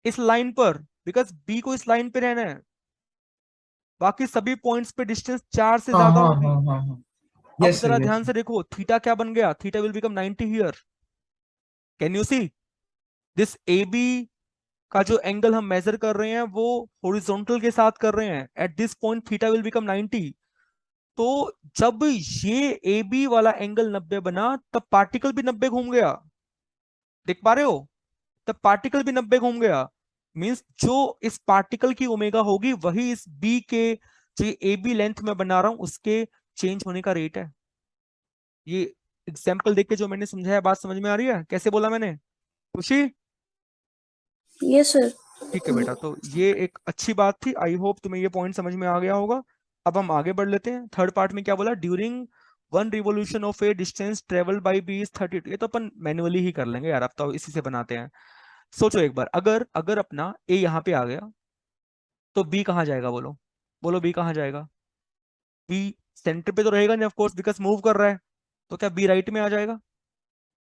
Speaker 1: इस लाइन पर, बिकॉज बी को इस लाइन पे रहना है। बाकी सभी पॉइंट्स पे डिस्टेंस 4 से
Speaker 2: हाँ
Speaker 1: ज्यादा
Speaker 2: हाँ
Speaker 1: होगी।
Speaker 2: हाँ हाँ हाँ।
Speaker 1: अब
Speaker 2: यस सर,
Speaker 1: जरा
Speaker 2: यस
Speaker 1: ध्यान
Speaker 2: सर।
Speaker 1: से देखो, थीटा क्या बन गया? Theta will become 90 here. Can you see this A B का जो एंगल हम मेजर कर रहे हैं वो हॉरिजॉन्टल के साथ कर रहे हैं, at this point theta will become 90। तो जब ये ए बी वाला एंगल 90 बना तब पार्टिकल भी 90 घूम गया। देख पा रहे हो? तब पार्टिकल भी 90 घूम गया। मींस जो इस पार्टिकल की ओमेगा होगी वही इस बी के, जो ए बी लेंथ में बना रहा हूं उसके चेंज होने का रेट है। ये एग्जाम्पल देख के जो मैंने समझाया, बात समझ में आ रही है? कैसे बोला मैंने, खुशी?
Speaker 3: Yes sir.
Speaker 1: ठीक है बेटा, तो ये एक अच्छी बात थी। आई होप तुम्हें ये पॉइंट समझ में आ गया होगा। अब हम आगे बढ़ लेते हैं। थर्ड पार्ट में क्या बोला? During one revolution of A distance travel by B is 32। ये तो अपन मैन्युअली ही कर लेंगे यार, अब तो इसी से बनाते हैं। सोचो एक बार, अगर अगर अपना ए यहाँ पे आ गया तो बी कहाँ जाएगा? बोलो बोलो, बी कहाँ जाएगा? बी सेंटर पे तो रहेगा नहीं ऑफ कोर्स, बिकॉज मूव कर रहा है। तो क्या बी राइट में आ जाएगा?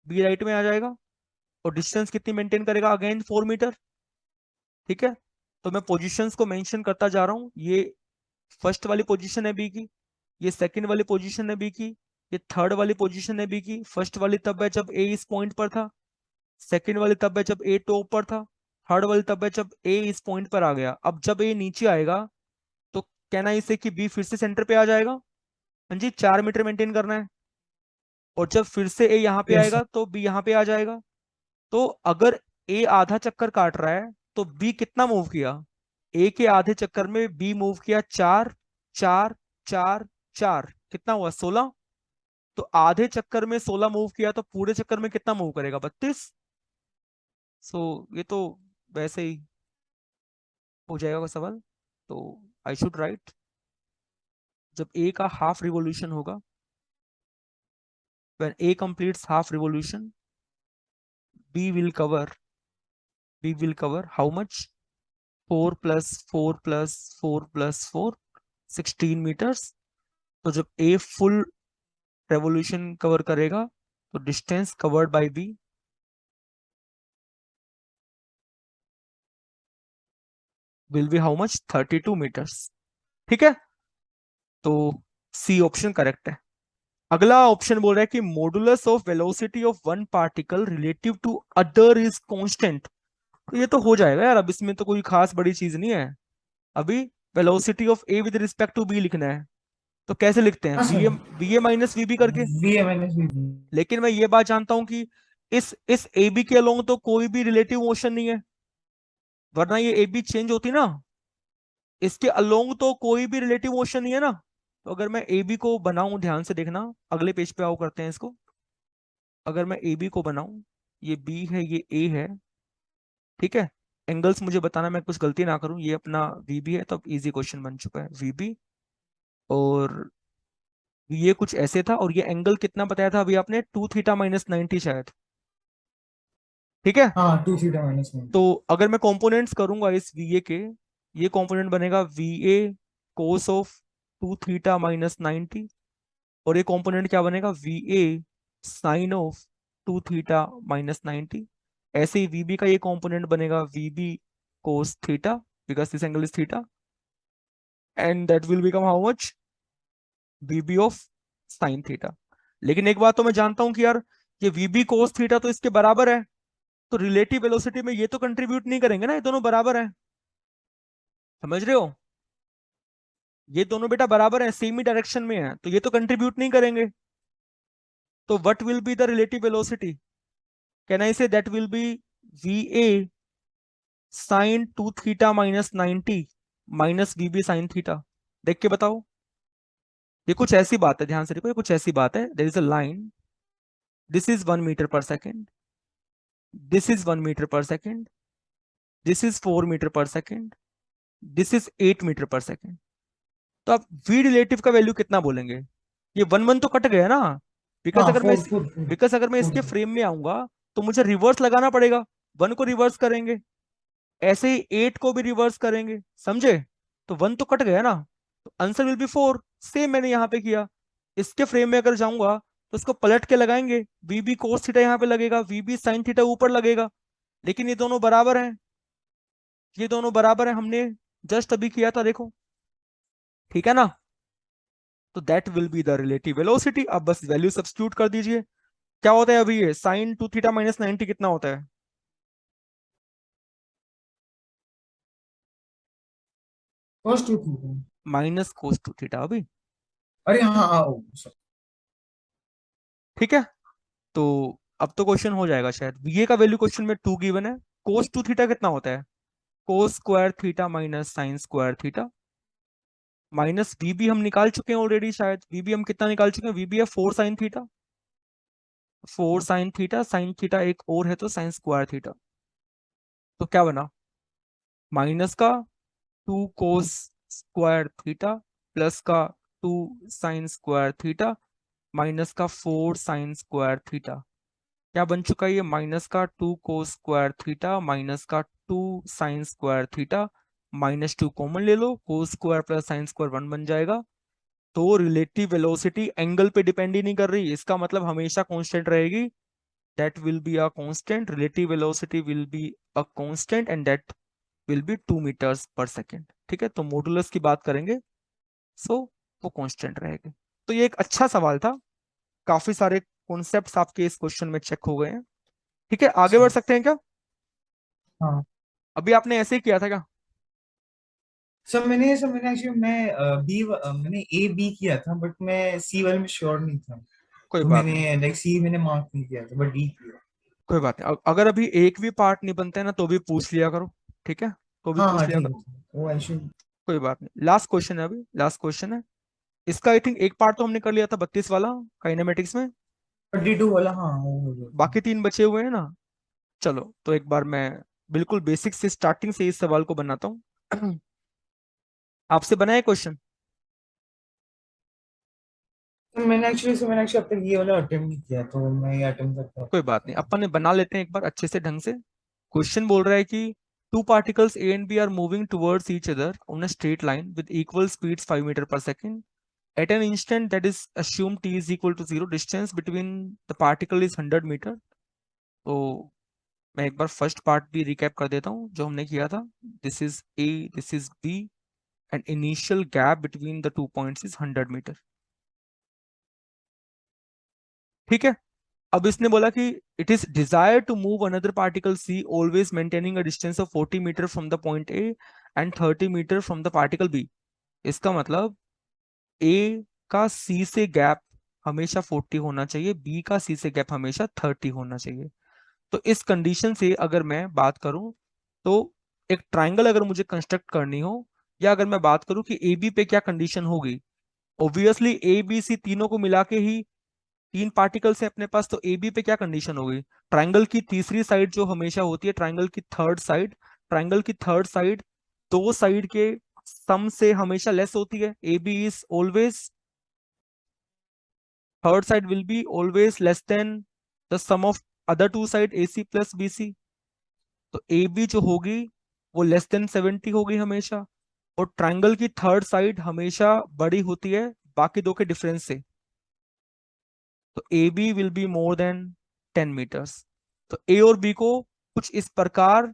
Speaker 1: बी राइट में आ जाएगा। और डिस्टेंस कितनी मेंटेन करेगा? Again 4 metre. ठीक है, तो मैं पोजीशंस को मेंशन करता जा रहा हूँ। ये फर्स्ट वाली पोजीशन है बी की, ये सेकंड वाली पोजीशन है बी की, ये थर्ड वाली पोजीशन है बी की। फर्स्ट वाली तब है जब ए इस पॉइंट पर था, सेकंड वाली तब है जब ए टॉप पर था, थर्ड वाली तब है जब ए इस पॉइंट पर आ गया। अब जब ए नीचे आएगा तो कहना इसे कि बी फिर से सेंटर पे आ जाएगा। हाँ जी, 4 मीटर मेंटेन करना है। और जब फिर से ए यहाँ पे
Speaker 2: यस सर।
Speaker 1: आएगा तो बी यहाँ पे आ जाएगा। तो अगर ए आधा चक्कर काट रहा है तो बी कितना मूव किया? ए के आधे चक्कर में बी मूव किया 4, 4, 4, 4, कितना हुआ? 16। तो आधे चक्कर में 16 मूव किया तो पूरे चक्कर में कितना मूव करेगा? 32। सो ये तो वैसे ही हो जाएगा का सवाल। तो आई शुड राइट, जब ए का हाफ रिवॉल्यूशन होगा, when a completes half revolution, b will cover how much? 4 plus 4 plus 4 plus 4, 16 meters। तो जब a फुल रेवोल्यूशन कवर करेगा तो distance covered by b will be how much? 32 metres. ठीक है, तो सी ऑप्शन करेक्ट है। अगला ऑप्शन बोल रहा है कि modulus of velocity of one particle relative to other is constant. तो ये तो हो जाएगा यार, अब इसमें तो कोई खास बड़ी चीज नहीं है। अभी velocity of A with respect to B लिखना है, तो कैसे लिखते हैं?
Speaker 2: हाँ
Speaker 1: V
Speaker 2: sir.
Speaker 1: A, V A minus V B करके।
Speaker 2: V A minus V B.
Speaker 1: लेकिन मैं ये बात जानता हूं कि इस ए बी के अलोंग तो कोई भी रिलेटिव मोशन नहीं है, वरना ये ए बी चेंज होती ना। इसके अलोंग तो कोई भी रिलेटिव मोशन नहीं है ना। तो अगर मैं ए बी को बनाऊं, ध्यान से देखना, अगले पेज पे आओ करते हैं इसको। अगर मैं ए बी को बनाऊं, ये बी है ये ए है, ठीक है। एंगल्स मुझे बताना, मैं कुछ गलती ना करूं। ये अपना वी बी है, तो इजी क्वेश्चन बन चुका है वी बी। और ये कुछ ऐसे था, और ये एंगल कितना बताया था अभी आपने? 2 थीटा -90 शायद। ठीक है,
Speaker 2: हाँ, 2 थीटा माइनस 1।
Speaker 1: तो अगर मैं कंपोनेंट्स करूंगा इस वी ए के, ये कंपोनेंट बनेगा V A cos of 2 theta -90। और ये कंपोनेंट क्या बनेगा? V A sine of 2 theta -90। ऐसे ही वीबी का ये कंपोनेंट बनेगा V B cos theta, because this angle is theta, and that will become how much? VB of sine theta. लेकिन एक बात तो मैं जानता हूं कि यार, ये वीबी कोस थीटा तो इसके बराबर है, तो रिलेटिव वेलोसिटी में ये तो कंट्रीब्यूट नहीं करेंगे ना, ये दोनों बराबर है। समझ रहे हो? ये दोनों बेटा बराबर है, सेम ही डायरेक्शन में है, तो ये तो कंट्रीब्यूट नहीं करेंगे। तो what will be the relative velocity? Can I say that will be V A sine 2 theta -90 minus V B sine theta. देख के बताओ। ये कुछ ऐसी बात है, ध्यान से देखो, ये कुछ ऐसी बात है, there is a line, this is 1 metre per second, this is 1 metre per second, this is 4 metre per second, this is 8 metre per second. तो आप वी रिलेटिव का वैल्यू कितना बोलेंगे? ये वन वन तो कट गया ना, बिकॉज
Speaker 2: हाँ
Speaker 1: अगर मैं
Speaker 2: फोर फोर फोर
Speaker 1: बिकॉज अगर मैं इसके
Speaker 2: फोर
Speaker 1: फ्रेम में आऊंगा तो मुझे रिवर्स लगाना पड़ेगा, वन को रिवर्स करेंगे, ऐसे ही 8 को भी रिवर्स करेंगे, समझे? तो वन तो कट गया ना, तो आंसर विल बी 4। सेम मैंने यहाँ पे किया, इसके फ्रेम में अगर जाऊंगा तो इसको पलट के लगाएंगे, वी बी कोस थीटा यहाँ पे लगेगा, वी बी साइन थीटा ऊपर लगेगा, लेकिन ये दोनों बराबर हैं, ये दोनों बराबर हैं, हमने जस्ट अभी किया था, देखो, ठीक है ना? तो that will be the relative velocity. अब बस वैल्यू सब्स्टिट्यूट कर दीजिए। क्या होता है अभी, ये साइन 2 थीटा माइनस 90 कितना होता है?
Speaker 2: फर्स्ट टू थी।
Speaker 1: माइनस कोस 2 थीटा अभी,
Speaker 2: अरे हाँ हाँ
Speaker 1: ठीक है? तो अब तो क्वेश्चन हो जाएगा शायद, ये का वैल्यू क्वेश्चन में 2 गिवन है। कोस 2 थीटा कितना होता है? Cos square theta minus sine square theta, minus V B हम निकाल चुके हैं ऑलरेडी, शायद वी बी हम कितना निकाल चुके हैं, वी बी है 4 sine theta, 4 sine theta, sine theta एक और है तो साइन स्क्वायर थीटा। तो क्या बना, माइनस का 2 कोस स्क्वायर थीटा प्लस का 2 साइन स्क्वायर थीटा माइनस का 4 साइन स्क्वायर थीटा। क्या बन चुका है ये, माइनस का 2 कोस स्क्वायर थीटा माइनस का 2 साइन स्क्वायर थीटा, -2 कॉमन ले लो, cos square plus sine square 1 बन जाएगा। तो रिलेटिव वेलोसिटी एंगल पे डिपेंड ही नहीं कर रही, इसका मतलब हमेशा कांस्टेंट रहेगी, that will be a constant, relative velocity will be a constant and that will be 2 metres per second. ठीक है, तो मॉडुलस की बात करेंगे, सो वो कांस्टेंट रहेगी। तो ये एक अच्छा सवाल था, काफी सारे कॉन्सेप्ट्स आपके इस क्वेश्चन में चेक हो गए हैं। ठीक है, आगे बढ़ सकते हैं क्या?
Speaker 2: हाँ।
Speaker 1: अभी आपने ऐसे ही किया था क्या?
Speaker 2: सर मैंने एक्चुअली मैंने ए बी किया था, बट मैं सी वाले में श्योर नहीं था,
Speaker 1: कोई
Speaker 2: तो
Speaker 1: बात नहीं,
Speaker 2: मैंने लाइक सी मैंने मार्क नहीं किया था, बट डी किया।
Speaker 1: कोई बात नहीं, अगर अभी एक भी पार्ट नहीं बनते हैं ना तो भी पूछ लिया करो, ठीक है, तो भी
Speaker 2: हाँ
Speaker 1: पूछ
Speaker 2: हाँ
Speaker 1: लिया
Speaker 2: ठीक
Speaker 1: करो,
Speaker 2: है वो एक्चुअली।
Speaker 1: कोई बात नहीं। लास्ट क्वेश्चन है, अभी लास्ट क्वेश्चन है इसका, आई थिंक एक पार्ट तो हमने कर लिया था 32 वाला काइनेमेटिक्स में,
Speaker 2: 32 वाला हाँ वो हो गया था।
Speaker 1: बाकी 3 बचे हुए हैं ना। चलो तो एक बार मैं बिल्कुल बेसिक से स्टार्टिंग से इस सवाल को बनाता हूँ। आपसे बनाए क्वेश्चन?
Speaker 2: तो मैंने एक्चुअली अब तक ये वाला अटेम्प्ट नहीं किया, तो मैं ये अटेम्प्ट
Speaker 1: कोई
Speaker 2: करता
Speaker 1: बात नहीं,
Speaker 2: हूँ।
Speaker 1: अपन ने बना लेते हैं एक बार अच्छे से ढंग से। क्वेश्चन बोल रहा है कि two particles A and B are moving towards each other on a straight line with equal speeds 5 metre per second at an instant that is assumed t is equal to 0, distance between the particle is 100 metre. तो मैं एक बार first part भी recap कर देता हूँ जो हमने किया था, this is A, this is B, and initial gap between the 2 points is 100 metre. ठीक है, अब इसने बोला कि it is desire to move another particle C always maintaining a distance of 40 metre from the point A and 30 metre from the particle B. इसका मतलब ए का सी से गैप हमेशा 40 होना चाहिए, बी का सी से गैप हमेशा 30 होना चाहिए। तो इस कंडीशन से अगर मैं बात करूं तो एक ट्राइंगल अगर मुझे कंस्ट्रक्ट करनी हो, या अगर मैं बात करूं कि ए बी पे क्या कंडीशन होगी, ऑब्वियसली ए बी सी तीनों को मिला के ही 3 पार्टिकल्स हैं अपने पास, तो ए बी पे क्या कंडीशन होगी, ट्राइंगल की तीसरी साइड जो हमेशा होती है, ट्राइंगल की थर्ड साइड दो साइड के सम से हमेशा लेस होती है, A B is always, third side will be always less than the sum of other two side A C plus B C. तो ए बी जो होगी वो लेस देन 70 होगी हमेशा, और ट्राइंगल की थर्ड साइड हमेशा बड़ी होती है बाकी दो के डिफरेंस से, तो A B will be more than 10 metres. तो ए और बी को कुछ इस प्रकार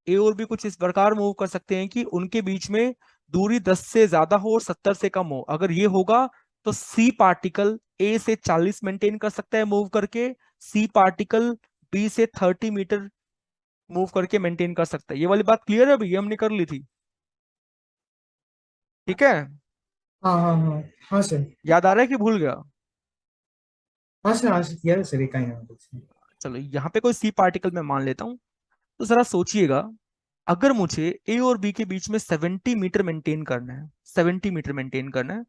Speaker 1: ए और बी कुछ इस प्रकार मूव कर सकते हैं कि उनके बीच में दूरी 10 से ज्यादा हो और 70 से कम हो। अगर ये होगा तो सी पार्टिकल ए से 40 मेंटेन कर सकता है मूव करके, सी पार्टिकल बी से 30 मीटर मूव करके मेंटेन कर सकता है। ये वाली बात क्लियर है भैया, हमने कर ली थी, ठीक है?
Speaker 2: हाँ हाँ हाँ हाँ सर।
Speaker 1: याद आ रहा है कि भूल गया?
Speaker 2: हाँ सर किया था सर, ये कहीं ना।
Speaker 1: चलो यहाँ पे कोई सी पार्टिकल मैं मान लेता हूँ। तो जरा सोचिएगा, अगर मुझे ए और बी के बीच में 70 मीटर मेंटेन करना है, 70 मीटर मेंटेन करना है,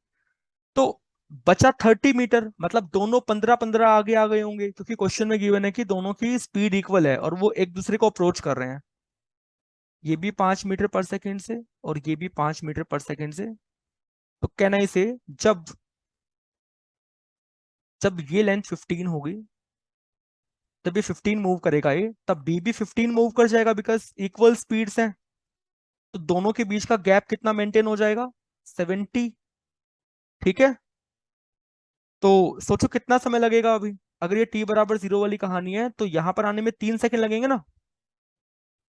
Speaker 1: तो बचा 30 मीटर, मतलब दोनों 15-15 आगे आ गए होंगे, क्योंकि क्वेश्चन में गिवन है कि दोनों की स्पीड इक्वल है और वो एक दूसरे को अप्रोच कर रहे हैं। ये भी 5 मीटर पर सेकेंड से और ये भी 5 मीटर पर सेकेंड से। तो कहना इसे, जब जब ये लेंथ 15 होगी, जब ये 15 मूव करेगा ये, तब बी भी 15 मूव कर जाएगा, बिकॉज इक्वल स्पीड्स हैं। तो दोनों के बीच का गैप कितना मेंटेन हो जाएगा? 70। ठीक है, तो सोचो कितना समय लगेगा अभी। अगर ये t बराबर 0 वाली कहानी है तो यहां पर आने में 3 सेकंड लगेंगे ना,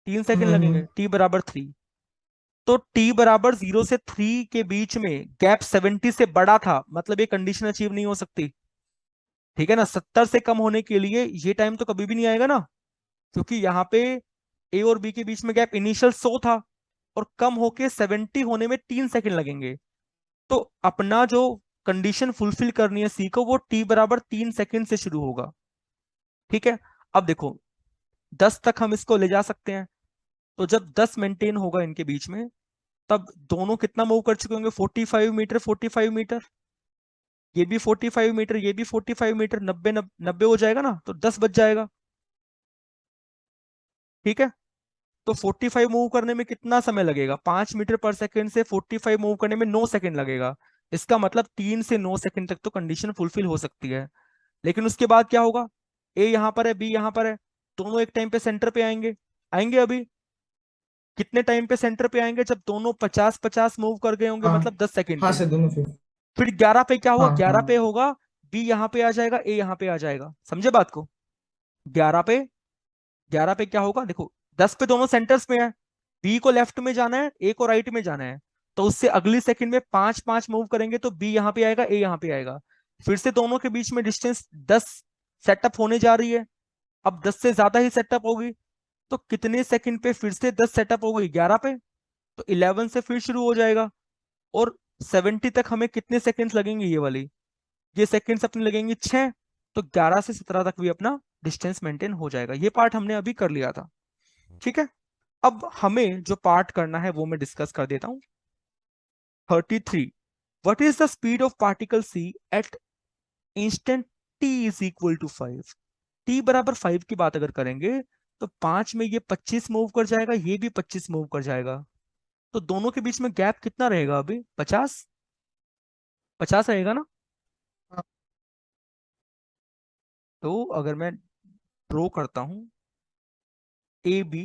Speaker 1: 3 सेकंड लगेंगे,
Speaker 2: हम्म।
Speaker 1: t बराबर 3। तो t बराबर 0 से 3 के बीच में गैप 70 से बड़ा था, मतलब ये कंडीशन अचीव नहीं हो सकती। ठीक है ना, 70 से कम होने के लिए ये टाइम तो कभी भी नहीं आएगा ना, क्योंकि यहाँ पे ए और बी के बीच में गैप इनिशियल 100 था और कम होके 70 होने में 3 सेकंड लगेंगे। तो अपना जो कंडीशन फुलफिल करनी है सी को, वो t बराबर 3 सेकंड से शुरू होगा। ठीक है, अब देखो 10 तक हम इसको ले जा सकते हैं। तो जब 10 मेंटेन होगा इनके बीच में, तब दोनों कितना मूव कर चुके होंगे? 45 मीटर, 45 मीटर। ये भी 45 मीटर, ये भी 45 मीटर, 90 हो जाएगा ना, तो 10 बच जाएगा। ठीक है, तो 45 मूव करने में कितना समय लगेगा? 5 मीटर पर सेकेंड से 45 मूव करने में 9 सेकंड लगेगा। इसका मतलब 3 से 9 सेकंड तक तो कंडीशन फुलफिल हो सकती है। लेकिन उसके बाद क्या होगा? ए यहां पर है, बी यहां पर है, दोनों एक टाइम पे सेंटर पे आएंगे। आएंगे अभी कितने टाइम पे सेंटर पे आएंगे? जब दोनों 50-50 मूव कर गए होंगे,
Speaker 2: हाँ
Speaker 1: मतलब 10 सेकंड
Speaker 2: हाँ
Speaker 1: पे।
Speaker 2: सर, दोनों फिर।
Speaker 1: फिर 11 पे क्या हुआ?
Speaker 2: हाँ
Speaker 1: 11 पे
Speaker 2: हाँ
Speaker 1: होगा, बी यहाँ पे आ जाएगा, ए यहाँ पे आ जाएगा। समझे बात को? 11 पे 11 पे क्या होगा? देखो 10 पे दोनों सेंटर्स में है, बी को लेफ्ट में जाना है, ए को राइट में जाना है। तो उससे अगली सेकंड में 5-5 मूव करेंगे तो बी यहाँ पे आएगा, ए यहाँ पे आएगा। फिर से दोनों के बीच में डिस्टेंस 10 सेटअप होने जा रही है। अब 10 से ज्यादा ही सेटअप होगी, तो कितने सेकंड पे फिर से 10 सेटअप हो गई? 11 पे। तो 11 से फिर शुरू हो जाएगा। और 70 तक हमें कितने सेकंड्स लगेंगे? ये वाली, ये सेकंड्स अपने लगेंगे 6। तो 11 से 17 तक भी अपना डिस्टेंस मेंटेन हो जाएगा। ये पार्ट हमने अभी कर लिया था। ठीक है, अब हमें जो पार्ट करना है वो मैं डिस्कस कर देता हूं। 33, what is the speed of particle C at instant t is equal to 5? t बराबर 5 की बात अगर करेंगे, तो 5 में ये 25 मूव कर जाएगा, ये भी 25 मूव कर जाएगा। तो दोनों के बीच में गैप कितना रहेगा अभी? 50, 50 रहेगा ना।
Speaker 2: हाँ।
Speaker 1: तो अगर मैं ड्रॉ करता हूं A B,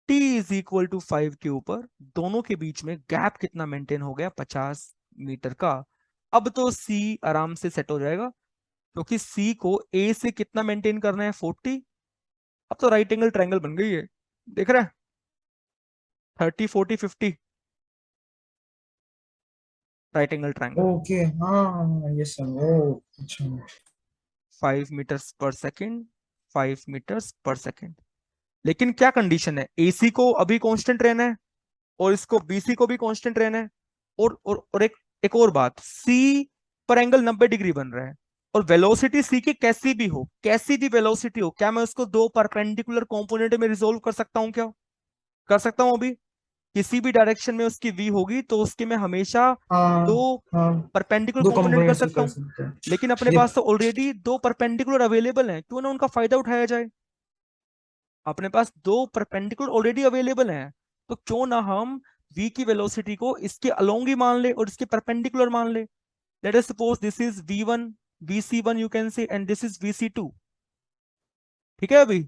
Speaker 1: T is equal to 5 के ऊपर, दोनों के बीच में गैप कितना मेंटेन हो गया? 50 मीटर का। अब तो सी आराम से सेट हो जाएगा, क्योंकि सी को ए से कितना मेंटेन करना है? 40। अब तो राइट एंगल ट्रायंगल बन गई है, देख रहे हैं? 30, 40, 50 राइट एंगल ट्रायंगल।
Speaker 2: ओके। हाँ यस सर, ओ अच्छा।
Speaker 1: 5 metres per second, 5 metres per second. लेकिन क्या कंडीशन है? एसी को अभी कांस्टेंट रहना है और इसको बीसी को भी कांस्टेंट रहना है। और एक और बात, सी पर एंगल 90 डिग्री बन रहा है, और वेलोसिटी सी की कैसी भी हो, कैसी भी वेलोसिटी हो, क्या मैं उसको दो परपेंडिकुलर कंपोनेंट में रिजोल्व कर सकता हूं? क्या कर सकता हूं? अभी किसी भी डायरेक्शन में उसकी वी होगी तो उसके मैं हमेशा
Speaker 2: हाँ
Speaker 1: दो
Speaker 2: हाँ,
Speaker 1: परपेंडिकुलर
Speaker 2: दो
Speaker 1: कंपोनेंट कर
Speaker 2: कंपोनेंट्स
Speaker 1: सकता
Speaker 2: कर
Speaker 1: हूं।
Speaker 2: सकते हैं।
Speaker 1: लेकिन अपने
Speaker 2: ये
Speaker 1: पास तो ऑलरेडी दो परपेंडिकुलर अवेलेबल हैं, क्यों ना उनका फायदा उठाया जाए। अपने पास दो परपेंडिकुलर ऑलरेडी अवेलेबल हैं, तो क्यों ना हम v की वेलोसिटी को इसके अलोंग ही मान ले और इसके परपेंडिकुलर मान ले। Let us suppose this is v1, vc1 you can say, and this is vc2। ठीक है अभी,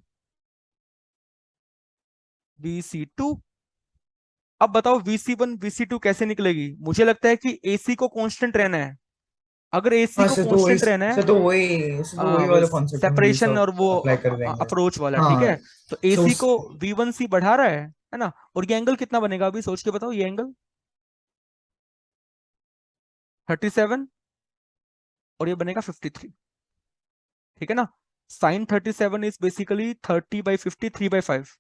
Speaker 1: vc2। अब बताओ vc1 vc2 कैसे निकलेगी? मुझे लगता है कि ac को कांस्टेंट रहना है। अगर ac
Speaker 2: हाँ
Speaker 1: को
Speaker 2: सर, तो वही
Speaker 1: कांस्टेंट रहना है,
Speaker 2: सर तो वही वाला कॉन्सेप्ट हम भी
Speaker 1: सेपरेशन
Speaker 2: सब
Speaker 1: और वो
Speaker 2: अप्लाई कर देंगे।
Speaker 1: अप्रोच वाला, ठीक
Speaker 2: हाँ।
Speaker 1: है। तो
Speaker 2: सो
Speaker 1: AC
Speaker 2: उस
Speaker 1: को V1C बढ़ा रहा है ना। और ये एंगल कितना बनेगा अभी सोच के बताओ? ये एंगल 37 और ये बनेगा 53। ठीक है ना, साइन 37 इज बेसिकली 30/50, 3/5।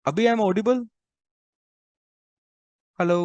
Speaker 1: अभी आई एम ऑडिबल? हेलो?